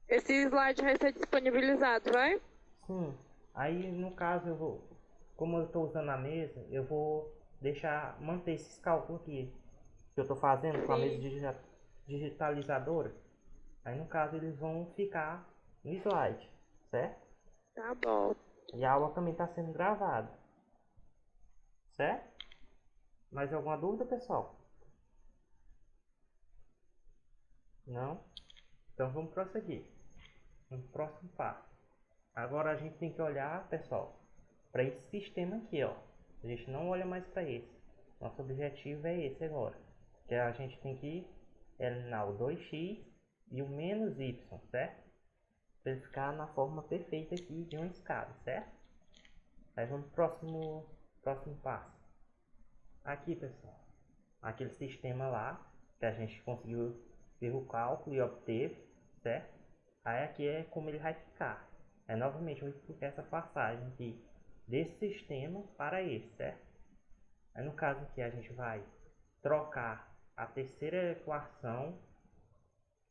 Speaker 6: esse slide vai ser disponibilizado, vai?
Speaker 3: Sim. Aí, no caso, como eu estou usando a mesa, eu vou manter esses cálculos aqui que eu estou fazendo com a mesa
Speaker 6: Sim.
Speaker 3: digitalizadora. Aí, no caso, eles vão ficar no slide, certo?
Speaker 6: Tá bom.
Speaker 3: E a aula também está sendo gravada, certo? Mais alguma dúvida, pessoal? Não? Então, vamos prosseguir. No próximo passo. Agora, a gente tem que olhar, pessoal, para esse sistema aqui, ó. A gente não olha mais para esse. Nosso objetivo é esse agora. Que a gente tem que eliminar o 2x e o menos y, certo? Para ele ficar na forma perfeita aqui de uma escada, certo? Aí vamos pro próximo passo. Aqui, pessoal. Aquele sistema lá que a gente conseguiu ver o cálculo e obteve, certo? Aí aqui é como ele vai ficar. Novamente eu vou explicar essa passagem aqui desse sistema para esse, certo? Aí no caso aqui a gente vai trocar a terceira equação,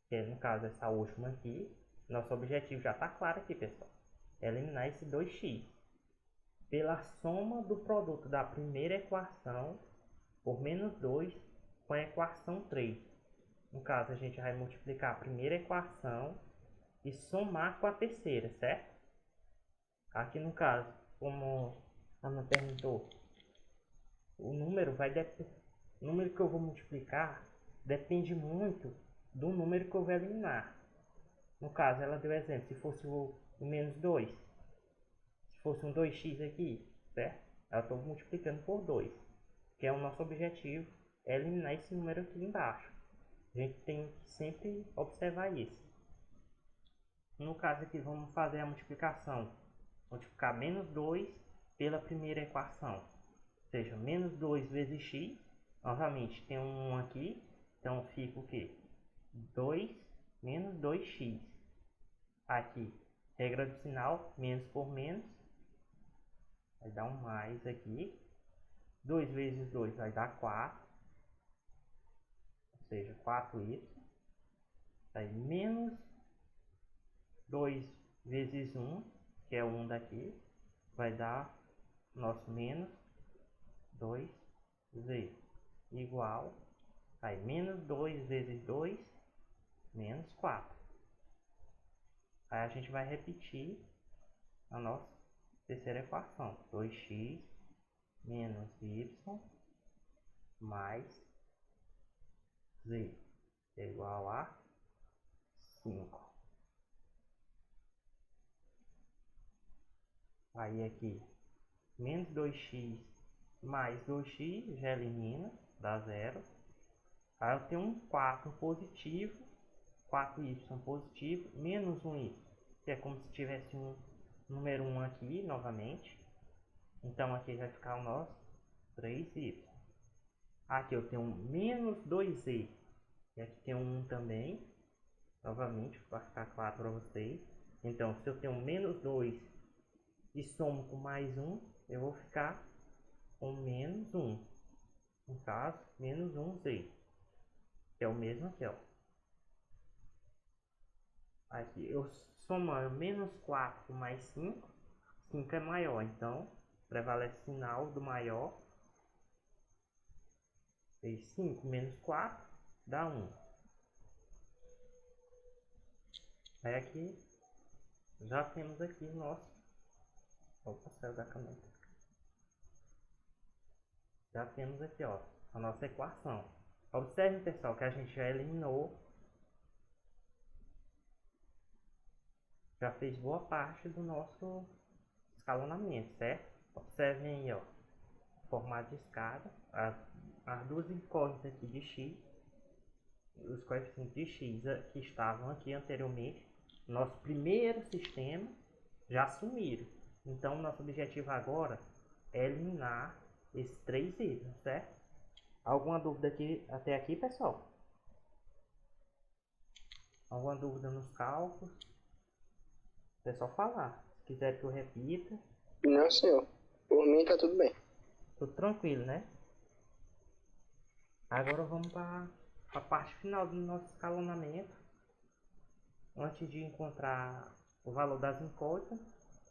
Speaker 3: que é no caso essa última aqui. Nosso objetivo já está claro aqui, pessoal. É eliminar esse 2x pela soma do produto da primeira equação por menos 2 com a equação 3. No caso a gente vai multiplicar a primeira equação e somar com a terceira, certo? Aqui no caso, como a Ana perguntou, o número que eu vou multiplicar depende muito do número que eu vou eliminar. No caso, ela deu exemplo, se fosse o menos 2, se fosse um 2x aqui, certo? Eu estou multiplicando por 2, que é o nosso objetivo, é eliminar esse número aqui embaixo. A gente tem que sempre observar isso. No caso aqui, vamos fazer a multiplicação. Multiplicar menos 2 pela primeira equação. Ou seja, menos 2 vezes x. Novamente, tem um 1 aqui. Então, fica o quê? 2 menos 2x. Aqui, regra do sinal, menos por menos. Vai dar um mais aqui. 2 vezes 2 vai dar 4. Ou seja, 4y. Aí, menos 2 vezes 1, que é o 1 daqui, vai dar nosso menos 2z, igual, aí menos 2 vezes 2, menos 4. Aí a gente vai repetir a nossa terceira equação, 2x menos y mais z, é igual a 5. Aí aqui, menos 2x mais 2x já elimina, dá 0. Aí eu tenho um 4 positivo, 4y positivo, menos 1y, que é como se tivesse um número 1 aqui, novamente. Então aqui vai ficar o nosso 3y. Aqui eu tenho um menos 2z, e aqui tem um 1 também, novamente, para ficar claro para vocês. Então, se eu tenho menos 2 e somo com mais 1, eu vou ficar com menos 1. No caso, menos 1z. Que é o mesmo aqui, ó. Aqui, eu somando menos 4 mais 5. 5 é maior, então prevalece o sinal do maior. 5 menos 4 dá 1. Aí aqui, já temos aqui o nosso... Opa, saiu da caneta. Já temos aqui, ó, a nossa equação. Observe, pessoal, que a gente já eliminou já fez boa parte do nosso escalonamento, certo? Observem aí, ó, formato de escada, as duas incógnitas aqui de x, os coeficientes de x que estavam aqui anteriormente, nosso primeiro sistema já sumiram. Então, nosso objetivo agora é eliminar esses três itens, certo? Alguma dúvida aqui, até aqui, pessoal? Alguma dúvida nos cálculos? É só falar. Se quiser que eu repita.
Speaker 7: Não, senhor. Por mim tá tudo bem.
Speaker 3: Tudo tranquilo, né? Agora vamos para a parte final do nosso escalonamento. Antes de encontrar o valor das incógnitas,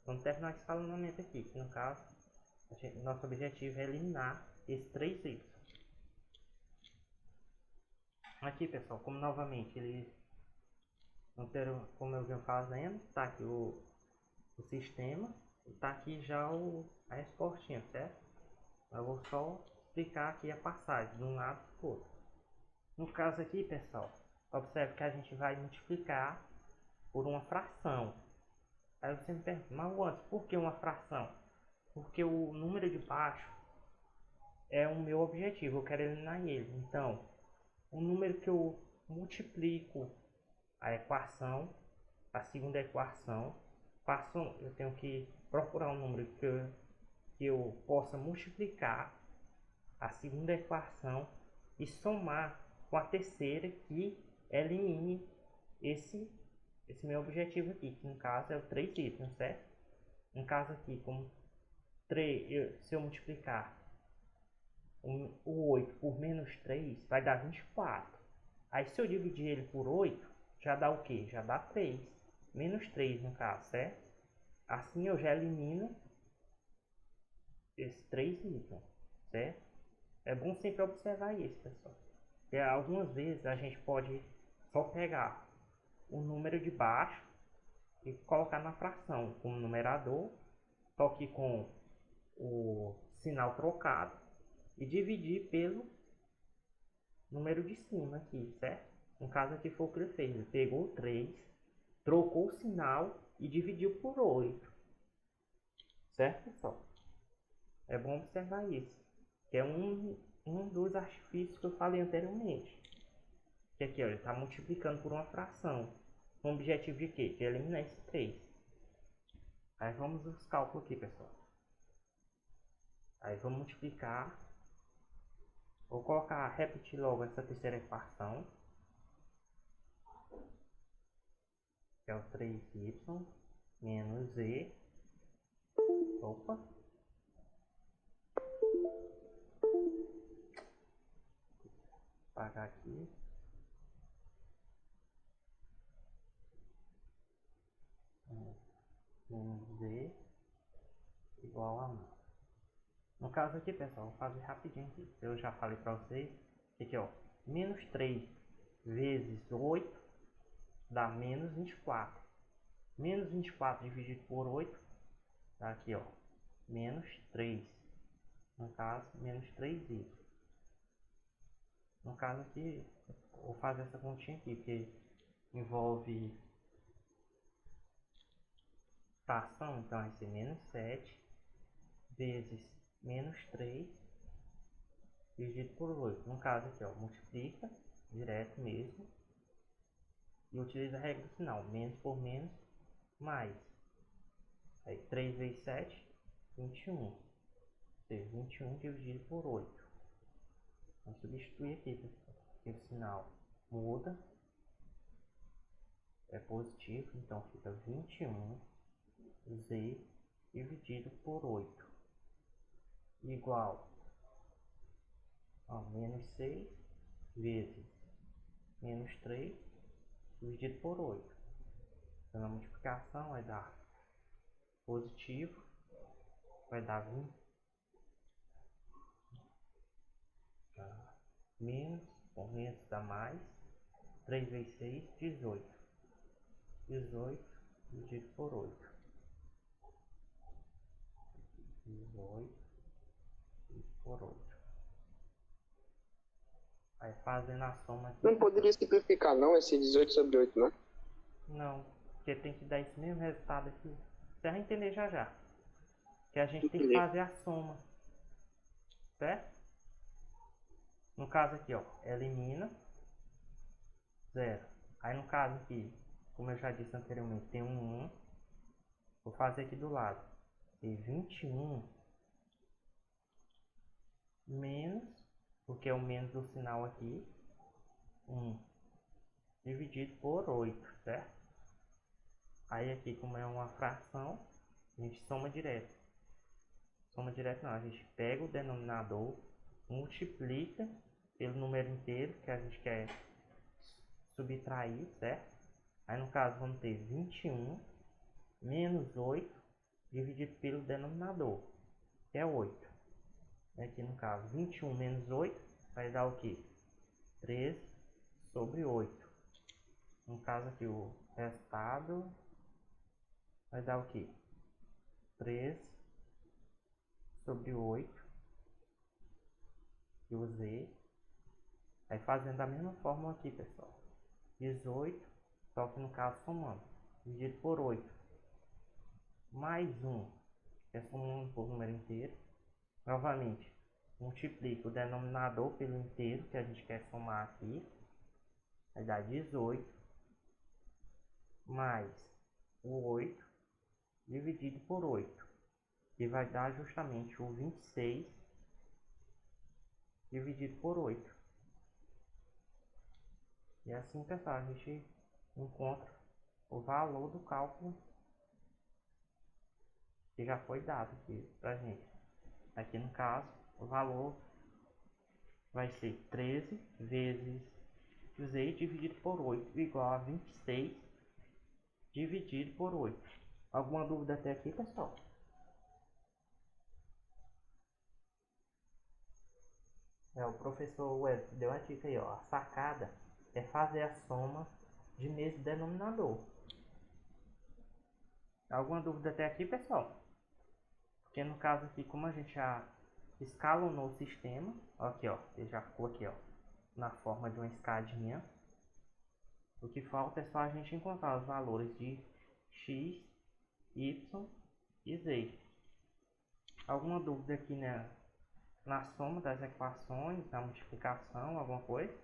Speaker 3: vamos terminar o escalonamento aqui. Que no caso, nosso objetivo é eliminar esses três itens. Aqui, pessoal, como novamente eles não terão, como eu venho fazendo, tá aqui o sistema, e tá aqui já a respostinha, certo? Eu vou só explicar aqui a passagem de um lado para o outro. No caso aqui, pessoal, observe que a gente vai multiplicar por uma fração. Aí você me pergunta, mas antes, por que uma fração? Porque o número de baixo é o meu objetivo, eu quero eliminar ele. Então, o número que eu multiplico a equação, a segunda equação, eu tenho que procurar um número que eu possa multiplicar a segunda equação e somar com a terceira que elimine esse meu objetivo aqui, que no caso é o 3y, certo? No caso aqui, como 3, se eu multiplicar o 8 por menos 3, vai dar 24. Aí se eu dividir ele por 8, já dá o que? Já dá 3. Menos 3 no caso, certo? Assim eu já elimino esses 3 itens, certo? É bom sempre observar isso, pessoal. Porque algumas vezes a gente pode só pegar o número de baixo e colocar na fração como numerador, só que com o sinal trocado, e dividir pelo número de cima aqui, certo? No caso aqui foi o que ele fez, ele pegou 3, trocou o sinal e dividiu por 8, certo, pessoal? É bom observar isso, que é um dos artifícios que eu falei anteriormente. Que aqui, ó, ele está multiplicando por uma fração, com o objetivo de quê? De eliminar esse 3. Aí vamos aos cálculos aqui, pessoal. Aí vamos multiplicar. Vou repetir logo essa terceira equação, que é o 3y menos z. Opa! Vou apagar aqui. Menos z igual a 1. No caso aqui, pessoal, vou fazer rapidinho aqui. Eu já falei para vocês. Aqui, ó, menos 3 vezes 8 dá menos 24. Menos 24 dividido por 8 dá aqui, ó, menos 3. No caso, menos 3y. No caso aqui, vou fazer essa continha aqui, porque envolve fração, então vai ser menos 7 vezes menos 3 dividido por 8. No caso aqui, ó, multiplica direto mesmo e utiliza a regra do sinal, menos por menos, mais. Aí 3 vezes 7, 21. Ou seja, 21 dividido por 8. Vamos substituir aqui, pessoal. Aqui o sinal muda, é positivo, então fica 21 z dividido por 8 igual a menos 6 vezes menos 3 dividido por 8. Então a multiplicação vai dar positivo, vai dar 20, menos, com menos dá mais, 3 vezes 6, 18. 18 dividido por 8. 18 por 8. Aí fazendo a soma aqui.
Speaker 7: Não poderia simplificar não esse 18 sobre 8, né?
Speaker 3: Não. Porque tem que dar esse mesmo resultado aqui. Você vai entender já já. Que a gente tem que fazer a soma. Certo? No caso aqui, ó, elimina 0. Aí no caso aqui, como eu já disse anteriormente, tem um 1. Vou fazer aqui do lado. E 21 menos, porque é o menos do sinal aqui, 1 dividido por 8, certo? Aí aqui, como é uma fração, a gente soma direto. Soma direto não, a gente pega o denominador, multiplica pelo número inteiro que a gente quer subtrair, certo? Aí no caso vamos ter 21 menos 8 dividido pelo denominador, que é 8. Aqui no caso 21 menos 8 vai dar o que? 13 sobre 8. No caso aqui o resultado vai dar o que? 13 sobre 8 que eu usei. Aí fazendo da mesma forma aqui, pessoal. 18, só que no caso somando. Dividido por 8. Mais 1, que é somando por número inteiro. Novamente, multiplica o denominador pelo inteiro, que a gente quer somar aqui. Vai dar 18. Mais o 8, dividido por 8. Que vai dar justamente o 26, dividido por 8. E assim, pessoal, a gente encontra o valor do cálculo que já foi dado aqui pra gente. Aqui no caso, o valor vai ser 13 vezes z dividido por 8 igual a 26 dividido por 8. Alguma dúvida até aqui, pessoal? O professor Wes deu a dica aí, ó. A sacada é fazer a soma de mesmo denominador. Alguma dúvida até aqui, pessoal? Porque no caso aqui, como a gente já escalonou o sistema, ó, aqui ó, ele já ficou aqui ó, na forma de uma escadinha. O que falta é só a gente encontrar os valores de x, y e z. Alguma dúvida aqui na soma das equações, na multiplicação, alguma coisa?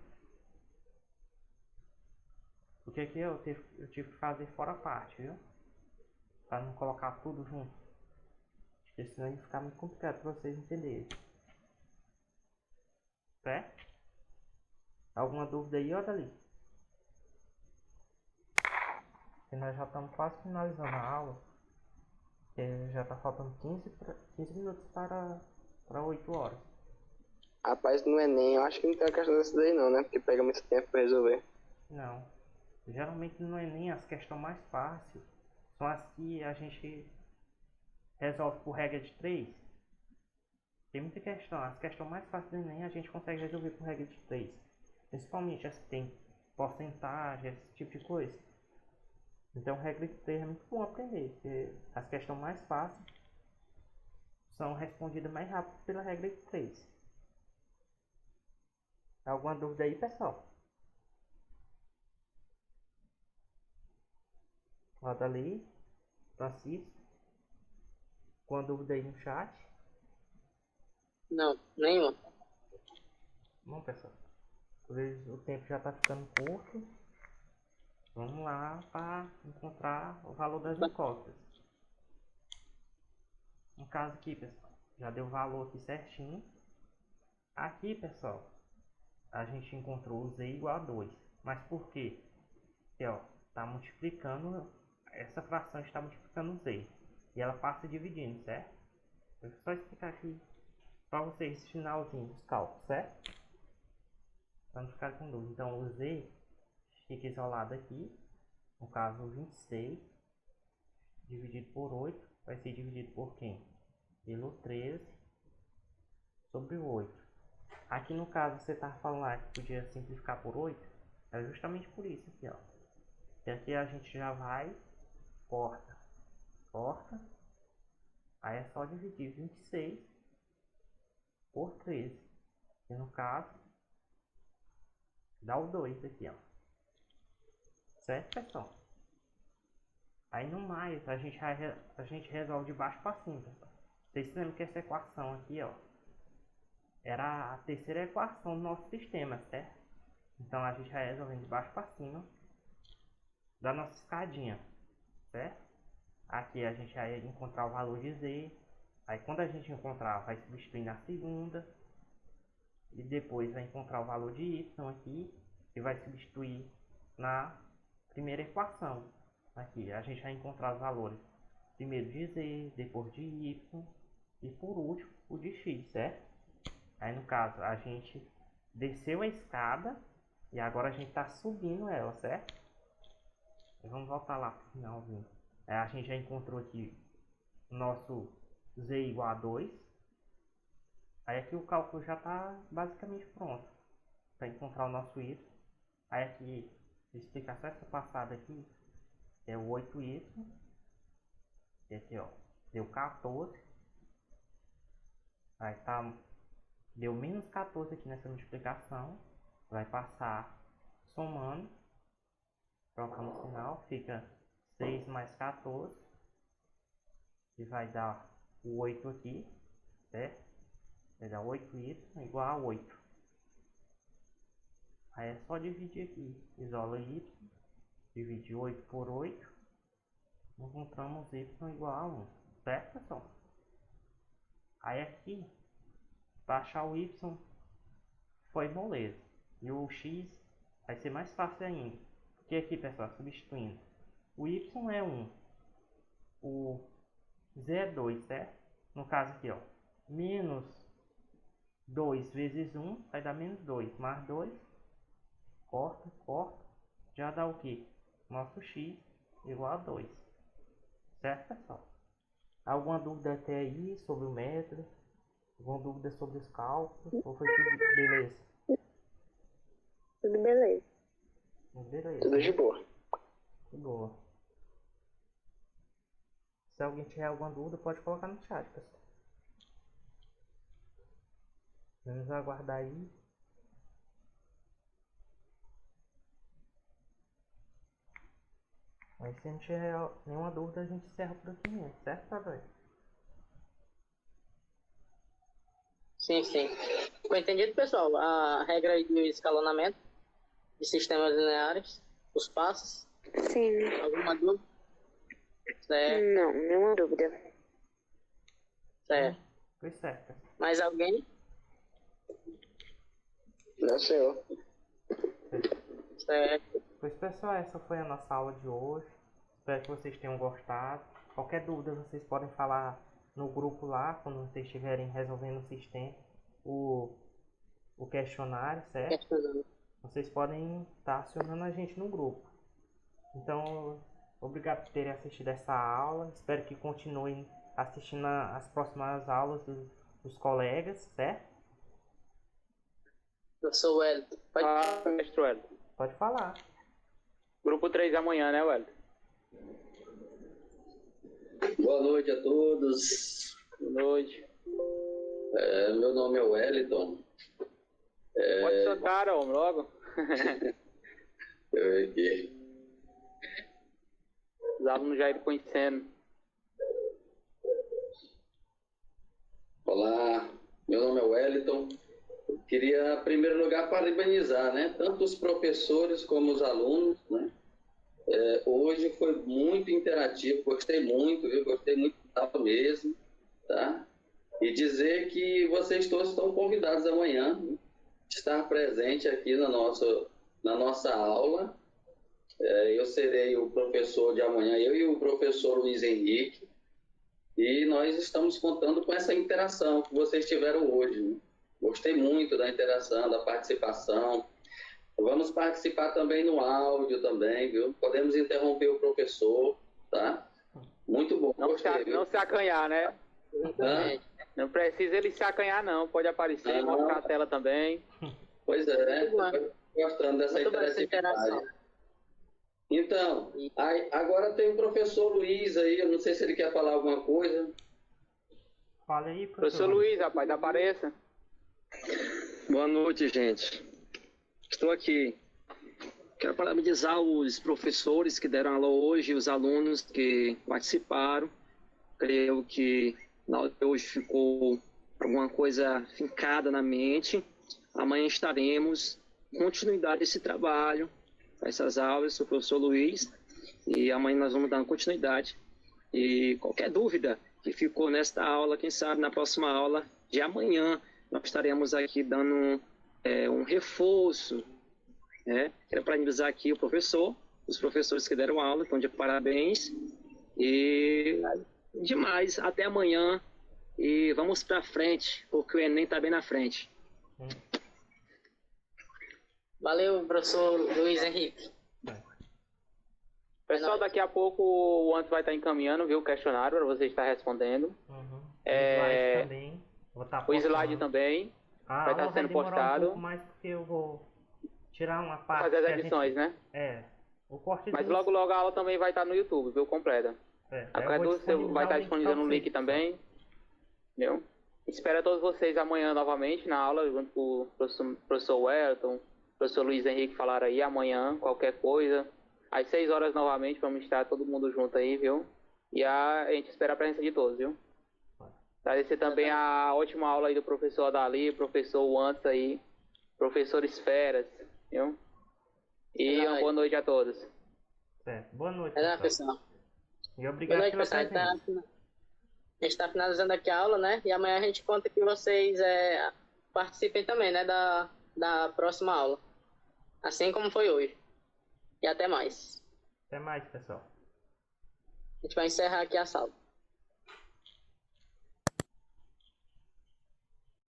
Speaker 3: Porque aqui eu tive que fazer fora parte, viu? Para não colocar tudo junto. Porque senão ia ficar muito complicado para vocês entenderem. Certo? Alguma dúvida aí, ó, dali? Porque nós já estamos quase finalizando a aula. Já está faltando 15 minutos para 8 horas.
Speaker 7: Rapaz, no Enem eu acho que não tem a questão dessa daí não, né? Porque pega muito tempo pra resolver.
Speaker 3: Não. Geralmente no Enem as questões mais fáceis são as que a gente resolve por regra de 3. Tem muita questão. As questões mais fáceis do Enem a gente consegue resolver por regra de 3. Principalmente as que tem porcentagem, esse tipo de coisa. Então regra de 3 é muito bom aprender. Porque as questões mais fáceis são respondidas mais rápido pela regra de 3. Alguma dúvida aí, pessoal? Roda ali. Francisco. Com dúvida aí no chat?
Speaker 2: Não, nenhuma.
Speaker 3: Bom, pessoal, às vezes o tempo já está ficando curto. Vamos lá para encontrar o valor das incógnitas. No caso aqui, pessoal, já deu o valor aqui certinho. Aqui, pessoal, a gente encontrou o z igual a 2. Mas por quê? Porque, ó, está multiplicando, essa fração está multiplicando o z. E ela passa dividindo, certo? Eu vou só explicar aqui para vocês esse finalzinho dos cálculos, certo? Para não ficar com dúvida. Então, o z fica isolado aqui. No caso, 26 dividido por 8 vai ser dividido por quem? Pelo 13 sobre 8. Aqui no caso, você está falando lá que podia simplificar por 8. É justamente por isso aqui, ó. E aqui a gente já vai, corta. Aí é só dividir 26 por 13. E no caso, dá o 2 aqui, ó. Certo, pessoal? Aí no mais, a gente resolve de baixo para cima, pessoal. Vocês lembram que essa equação aqui, ó, era a terceira equação do nosso sistema, certo? Então a gente vai resolvendo de baixo para cima da nossa escadinha, certo? Aqui a gente vai encontrar o valor de z. Aí quando a gente encontrar, vai substituir na segunda. E depois vai encontrar o valor de y aqui. E vai substituir na primeira equação. Aqui a gente vai encontrar os valores. Primeiro de z, depois de y. E por último o de x, certo? Aí no caso a gente desceu a escada. E agora a gente está subindo ela, certo? Vamos voltar lá para o finalzinho. A gente já encontrou aqui nosso z igual a 2. Aí aqui o cálculo já está basicamente pronto para encontrar o nosso y. Aí aqui, vou explicar só essa passada aqui, é o 8y. E aqui, ó, deu 14. Aí tá, deu menos 14 aqui nessa multiplicação. Vai passar somando. Trocando o sinal, fica 6 mais 14. E vai dar o 8 aqui, certo? Vai dar 8y igual a 8. Aí é só dividir aqui. Isola y. Divide 8 por 8. Encontramos y igual a 1. Certo, pessoal? Aí aqui, para achar o y, foi moleza. E o x vai ser mais fácil ainda. Porque aqui, pessoal, substituindo. O y é 1. O z é 2, certo? No caso aqui, ó. Menos 2 vezes 1 vai dar menos 2. Mais 2. Corta, corta. Já dá o que? Nosso x igual a 2. Certo, pessoal? Alguma dúvida até aí sobre o método? Alguma dúvida sobre os cálculos? Ou foi tudo beleza?
Speaker 5: Tudo beleza.
Speaker 3: Beleza.
Speaker 7: Tudo de boa.
Speaker 3: De boa. Se alguém tiver alguma dúvida, pode colocar no chat, pessoal. Vamos aguardar aí. Mas se não tiver nenhuma dúvida, a gente encerra por aqui mesmo, certo, Tadeu?
Speaker 2: Sim, sim. Ficou entendido, pessoal? A regra aí do escalonamento de sistemas lineares, os passos.
Speaker 5: Sim.
Speaker 2: Alguma dúvida? Certo,
Speaker 5: Não, nenhuma dúvida.
Speaker 2: certo.
Speaker 3: Foi certo.
Speaker 2: Mais alguém?
Speaker 7: Não, senhor.
Speaker 2: Certo.
Speaker 3: Pois pessoal, essa foi a nossa aula de hoje. Espero que vocês tenham gostado. Qualquer dúvida vocês podem falar no grupo lá, quando vocês estiverem resolvendo o sistema, o questionário, certo? Vocês podem estar acionando a gente no grupo. Então, obrigado por terem assistido essa aula. Espero que continuem assistindo as próximas aulas dos colegas, certo?
Speaker 2: Eu sou o Wellington. Pode...
Speaker 1: mestre Wellington.
Speaker 3: Pode falar.
Speaker 1: Grupo 3 amanhã, né, Wellington?
Speaker 8: Boa noite a todos.
Speaker 1: Boa noite.
Speaker 8: Meu nome é Wellington.
Speaker 1: Pode sua cara, homem, logo. Os alunos já iram conhecendo.
Speaker 8: Olá, meu nome é Wellington. Queria, em primeiro lugar, parabenizar, né, tanto os professores como os alunos, né? Hoje foi muito interativo, gostei muito, viu? Gostei muito da aula mesmo, tá? E dizer que vocês todos estão convidados amanhã, né, estar presente aqui na nossa aula. Eu serei o professor de amanhã, eu e o professor Luiz Henrique, e nós estamos contando com essa interação que vocês tiveram hoje, né? Gostei muito da interação, da participação. Vamos participar também no áudio também, viu? Podemos interromper o professor, tá? Muito bom.
Speaker 1: Não se acanhar, né? Não precisa ele se acanhar, não. Pode aparecer, mostrar a tela também.
Speaker 8: Pois é, gostando dessa interação. Então, agora tem o professor Luiz aí, eu não sei se ele quer falar alguma coisa.
Speaker 3: Fala aí,
Speaker 1: professor Luiz, rapaz, apareça.
Speaker 9: Boa noite, gente. Estou aqui. Quero parabenizar os professores que deram aula hoje, os alunos que participaram. Creio que na aula de hoje ficou alguma coisa fincada na mente. Amanhã estaremos continuidade desse trabalho, essas aulas, sou o professor Luiz, e amanhã nós vamos dar continuidade. E qualquer dúvida que ficou nesta aula, quem sabe na próxima aula de amanhã nós estaremos aqui dando um reforço, né? Quero parabenizar aqui o professor, os professores que deram aula, então de parabéns, e demais, até amanhã, e vamos para frente, porque o Enem está bem na frente.
Speaker 2: Valeu, professor Luiz Henrique.
Speaker 1: Pessoal, daqui a pouco o Antes vai estar encaminhando, viu, o questionário para você estar respondendo.
Speaker 3: Slide também. Vou tá
Speaker 1: O slide
Speaker 3: postando.
Speaker 1: também
Speaker 3: A
Speaker 1: vai estar
Speaker 3: aula
Speaker 1: sendo
Speaker 3: demorar um
Speaker 1: postado.
Speaker 3: pouco mais porque eu vou tirar uma parte.
Speaker 1: Fazer as
Speaker 3: que a
Speaker 1: edições,
Speaker 3: gente...
Speaker 1: né?
Speaker 3: O corte
Speaker 1: Mas
Speaker 3: dos-
Speaker 1: logo logo a aula também vai estar no YouTube, viu, completa.
Speaker 3: eu
Speaker 1: A
Speaker 3: vou
Speaker 1: você vai estar disponibilizando
Speaker 3: pra
Speaker 1: um link também. Entendeu? Espero todos vocês amanhã novamente na aula, junto com o professor Wellington, o professor Luiz Henrique falaram aí, amanhã, qualquer coisa. Às 6 horas novamente, vamos estar todo mundo junto aí, viu? E a gente espera a presença de todos, viu? Agradecer também a ótima aula aí do professor Adali, professor Antes aí, professor Esferas, viu? E uma boa noite a todos.
Speaker 3: Certo. Boa noite,
Speaker 2: pessoal.
Speaker 3: E
Speaker 2: Boa
Speaker 3: obrigado
Speaker 2: noite,
Speaker 3: pela
Speaker 2: pessoal.
Speaker 3: presença.
Speaker 2: A gente está finalizando aqui a aula, né? E amanhã a gente conta que vocês participem também, né? Da próxima aula. Assim como foi hoje. E até mais.
Speaker 3: Até mais, pessoal.
Speaker 2: A gente vai encerrar aqui a sala.